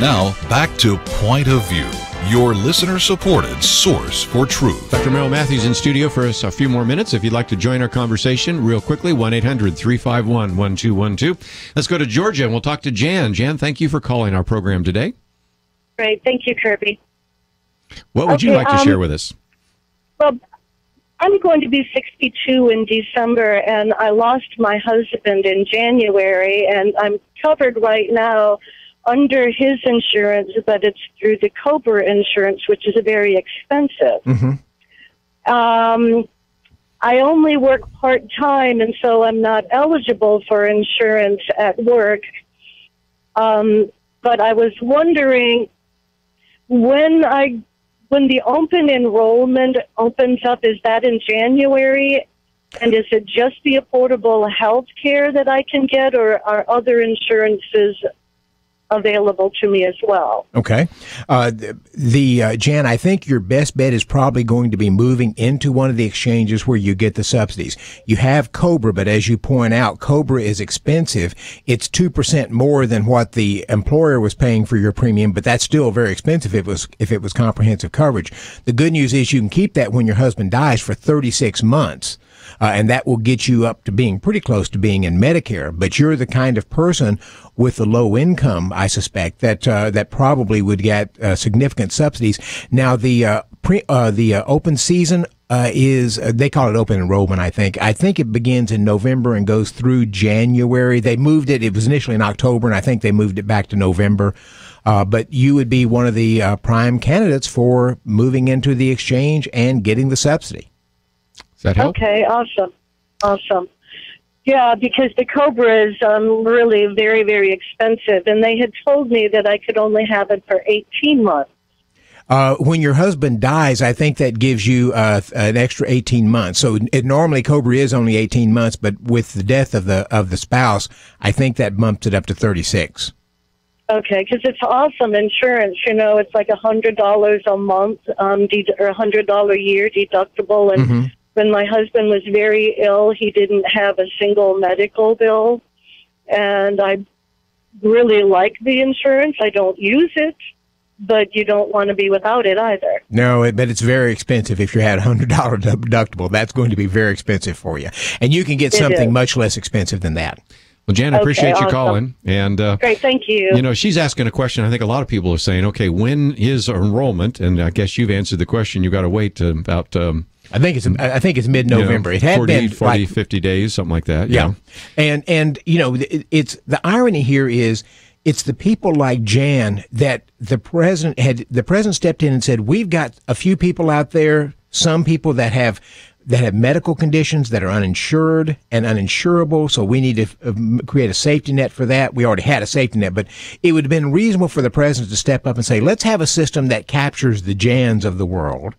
Now, back to Point of View, your listener-supported source for truth. Dr. Merrill Matthews in studio for us a few more minutes. If you'd like to join our conversation real quickly, 1-800-351-1212. Let's go to Georgia, and we'll talk to Jan. Jan, thank you for calling our program today. Great. Thank you, Kerby. What would you like to share with us? Well, I'm going to be 62 in December, and I lost my husband in January, and I'm covered right now under his insurance, but it's through the COBRA insurance, which is very expensive. Mm-hmm. I only work part-time, and so I'm not eligible for insurance at work. But I was wondering, when the open enrollment opens up, is that in January? And is it just the affordable health care that I can get, or are other insurances available to me as well. Okay. Jan, I think your best bet is probably going to be moving into one of the exchanges where you get the subsidies. You have COBRA, but as you point out, COBRA is expensive. It's 2% more than what the employer was paying for your premium, but that's still very expensive if it was comprehensive coverage. The good news is you can keep that when your husband dies for 36 months. And that will get you up to being pretty close to being in Medicare. But you're the kind of person with the low income, I suspect, that probably would get significant subsidies. Now, the open season is they call it open enrollment. I think it begins in November and goes through January. They moved it. It was initially in October, and I think they moved it back to November. But you would be one of the prime candidates for moving into the exchange and getting the subsidy. Does that help? Okay, awesome. Yeah, because the COBRA is really very, very expensive, and they had told me that I could only have it for 18 months. When your husband dies, I think that gives you an extra 18 months. So normally COBRA is only 18 months, but with the death of the spouse, I think that bumps it up to 36. Okay, because it's awesome insurance. You know, it's like $100 a month or $100 a year deductible, and when my husband was very ill, he didn't have a single medical bill, and I really like the insurance. I don't use it, but you don't want to be without it either. No, but it's very expensive. If you had a $100 deductible, that's going to be very expensive for you. And you can get something much less expensive than that. Well, Jan, I appreciate you calling. And great, thank you. You know, she's asking a question. I think a lot of people are saying, okay, when is enrollment? And I guess you've answered the question. You've got to wait about... I think it's mid-November. You know, it had 40, 50 days, something like that. Yeah. And you know, it's the irony here is it's the people like Jan that the president stepped in and said, we've got a few people out there, some people that have medical conditions that are uninsured and uninsurable, so we need to create a safety net for that. We already had a safety net, but it would have been reasonable for the president to step up and say, let's have a system that captures the Jans of the world.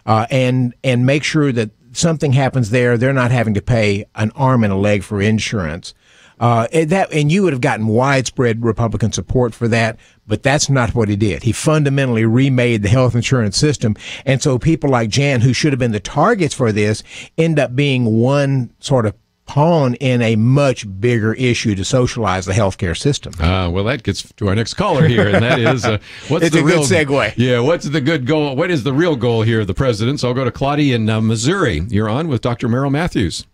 And make sure that something happens there, they're not having to pay an arm and a leg for insurance. And you would have gotten widespread Republican support for that, but that's not what he did. He fundamentally remade the health insurance system. And so people like Jan, who should have been the targets for this, end up being one sort of pawn in a much bigger issue to socialize the healthcare system. Well, that gets to our next caller here, and that is what's it's the a real good segue. Yeah, what's the good goal? What is the real goal here of the president? So I'll go to Claudia in Missouri. You're on with Dr. Merrill Matthews.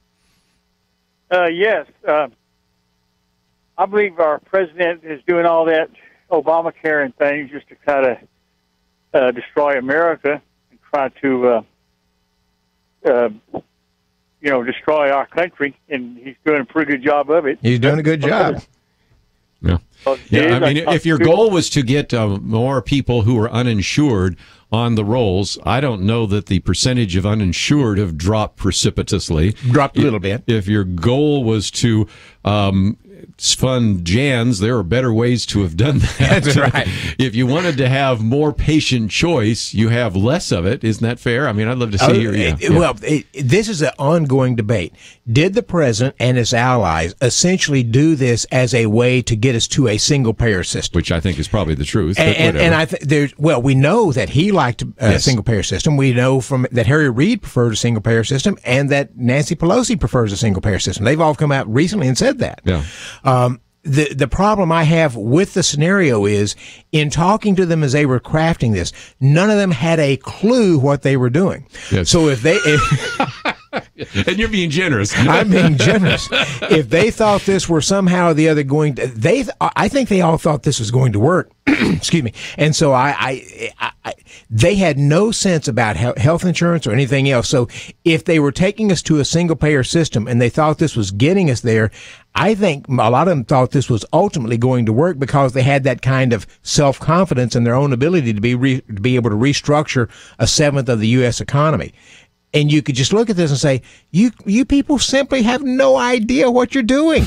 Yes. I believe our president is doing all that Obamacare and things just to kind of destroy America and try to, destroy our country. And he's doing a pretty good job of it. He's doing a good job. Yeah. Yeah, I mean, if your goal was to get more people who are uninsured on the rolls, I don't know that the percentage of uninsured have dropped precipitously. Dropped a little bit. If your goal was to fund Jans, there are better ways to have done that. That's right. If you wanted to have more patient choice, you have less of it. Isn't that fair? I mean, I'd love to see Well, this is an ongoing debate. Did the president and his allies essentially do this as a way to get us to a single-payer system? Which I think is probably the truth. And I think we know that he liked a single-payer system. We know that Harry Reid preferred a single-payer system, and that Nancy Pelosi prefers a single-payer system. They've all come out recently and said that. Yeah. The problem I have with the scenario is, in talking to them as they were crafting this, none of them had a clue what they were doing. Yes. So and you're being generous. I'm being generous. If they thought this were somehow or the other I think they all thought this was going to work. Excuse me. And so they had no sense about health insurance or anything else. So if they were taking us to a single payer system and they thought this was getting us there, I think a lot of them thought this was ultimately going to work because they had that kind of self-confidence in their own ability to be able to restructure a seventh of the U.S. economy. And you could just look at this and say, you people simply have no idea what you're doing.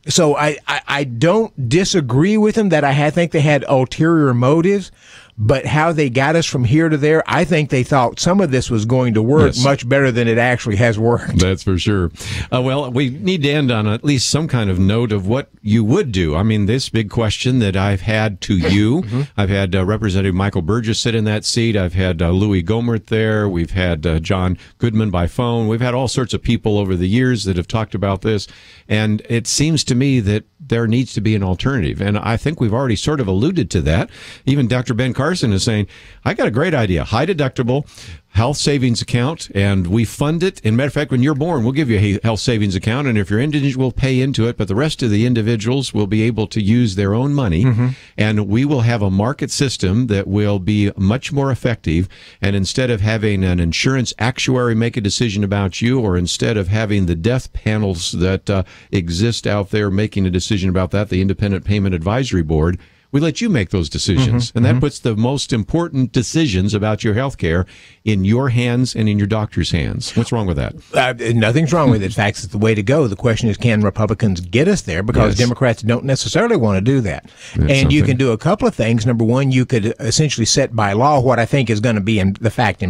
So I don't disagree with them that I think they had ulterior motives, But how they got us from here to there, I think they thought some of this was going to work much better than it actually has worked. That's for sure. Well, we need to end on at least some kind of note of what you would do. I mean, this big question that I've had to you, I've had Representative Michael Burgess sit in that seat. I've had Louis Gohmert there. We've had John Goodman by phone. We've had all sorts of people over the years that have talked about this. And it seems to me that there needs to be an alternative. And I think we've already sort of alluded to that. Even Dr. Ben Carson is saying, I got a great idea. High deductible health savings account, and we fund it. And matter of fact, when you're born, we'll give you a health savings account, and if you're indigent, we'll pay into it, but the rest of the individuals will be able to use their own money, and we will have a market system that will be much more effective. And instead of having an insurance actuary make a decision about you, or instead of having the death panels that exist out there making a decision about that, the Independent Payment Advisory Board, we let you make those decisions. And that puts the most important decisions about your health care in your hands and in your doctor's hands. What's wrong with that? Nothing's wrong with it. In fact, it's the way to go. The question is, can Republicans get us there? Because Democrats don't necessarily want to do that. And you can do a couple of things. Number one, you could essentially set by law what I think is going to be in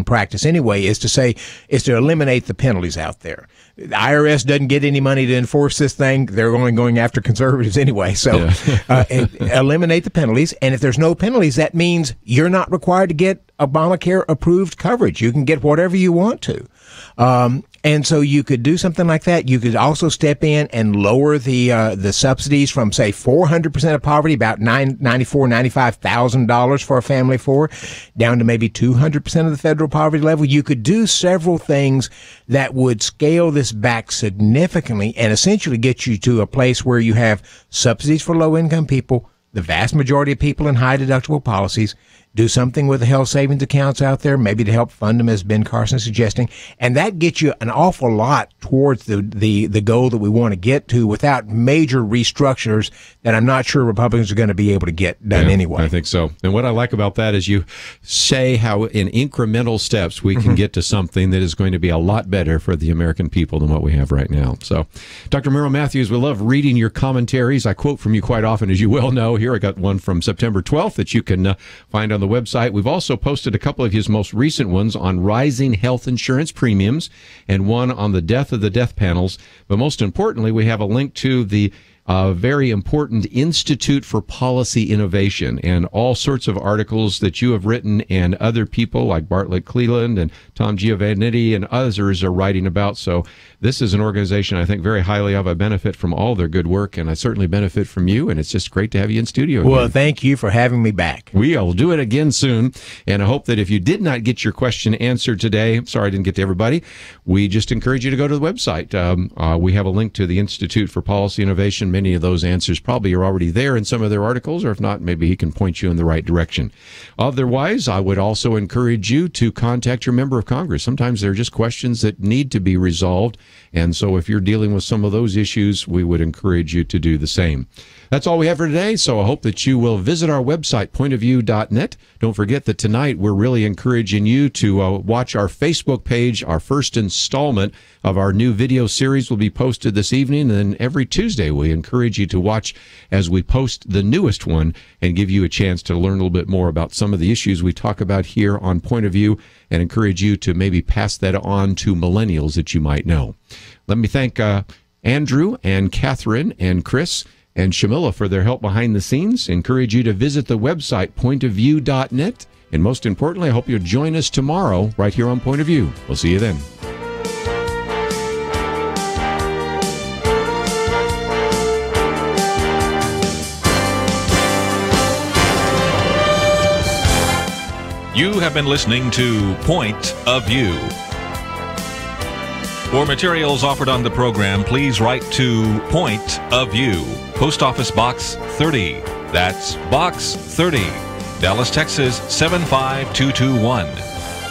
practice anyway, is to eliminate the penalties out there. The IRS doesn't get any money to enforce this thing. They're only going after conservatives anyway. So eliminate the penalties. And if there's no penalties, that means you're not required to get Obamacare approved coverage. You can get whatever you want to. And so you could do something like that. You could also step in and lower the subsidies from, say, 400% of poverty, about $95,000 for a family of four, down to maybe 200% of the federal poverty level. You could do several things that would scale this back significantly and essentially get you to a place where you have subsidies for low-income people, the vast majority of people in high-deductible policies. Do something with the health savings accounts out there, maybe to help fund them, as Ben Carson is suggesting. And that gets you an awful lot towards the goal that we want to get to without major restructures that I'm not sure Republicans are going to be able to get done anyway. I think so. And what I like about that is you say how in incremental steps we can get to something that is going to be a lot better for the American people than what we have right now. So, Dr. Merrill Matthews, we love reading your commentaries. I quote from you quite often, as you well know. Here I got one from September 12th that you can find on the website. We've also posted a couple of his most recent ones on rising health insurance premiums and one on the death of the death panels. But most importantly, we have a link to the very important Institute for Policy Innovation and all sorts of articles that you have written and other people like Bartlett Cleland and Tom Giovannitti and others are writing about. So this is an organization I think very highly of. I benefit from all their good work, and I certainly benefit from you, and it's just great to have you in studio again. Well, thank you for having me back. We'll do it again soon, and I hope that if you did not get your question answered today, sorry I didn't get to everybody, we just encourage you to go to the website. We have a link to the Institute for Policy Innovation. Many of those answers probably are already there in some of their articles, or if not, maybe he can point you in the right direction. Otherwise, I would also encourage you to contact your member of Congress. Sometimes there are just questions that need to be resolved, and so if you're dealing with some of those issues, we would encourage you to do the same. That's all we have for today, so I hope that you will visit our website, pointofview.net. Don't forget that tonight we're really encouraging you to watch our Facebook page. Our first installment of our new video series will be posted this evening, and then every Tuesday we encourage you to watch as we post the newest one and give you a chance to learn a little bit more about some of the issues we talk about here on Point of View, and encourage you to maybe pass that on to millennials that you might know. Let me thank Andrew and Catherine and Chris and Shamila for their help behind the scenes. Encourage you to visit the website, pointofview.net. And most importantly, I hope you'll join us tomorrow right here on Point of View. We'll see you then. You have been listening to Point of View. For materials offered on the program, please write to Point of View, Post Office Box 30. That's Box 30, Dallas, Texas 75221.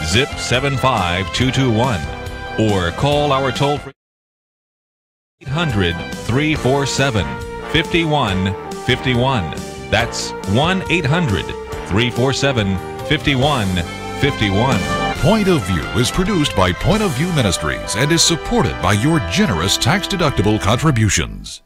Zip 75221. Or call our toll-free 800-347-5151. That's 1-800-347-5151. Point of View is produced by Point of View Ministries and is supported by your generous tax-deductible contributions.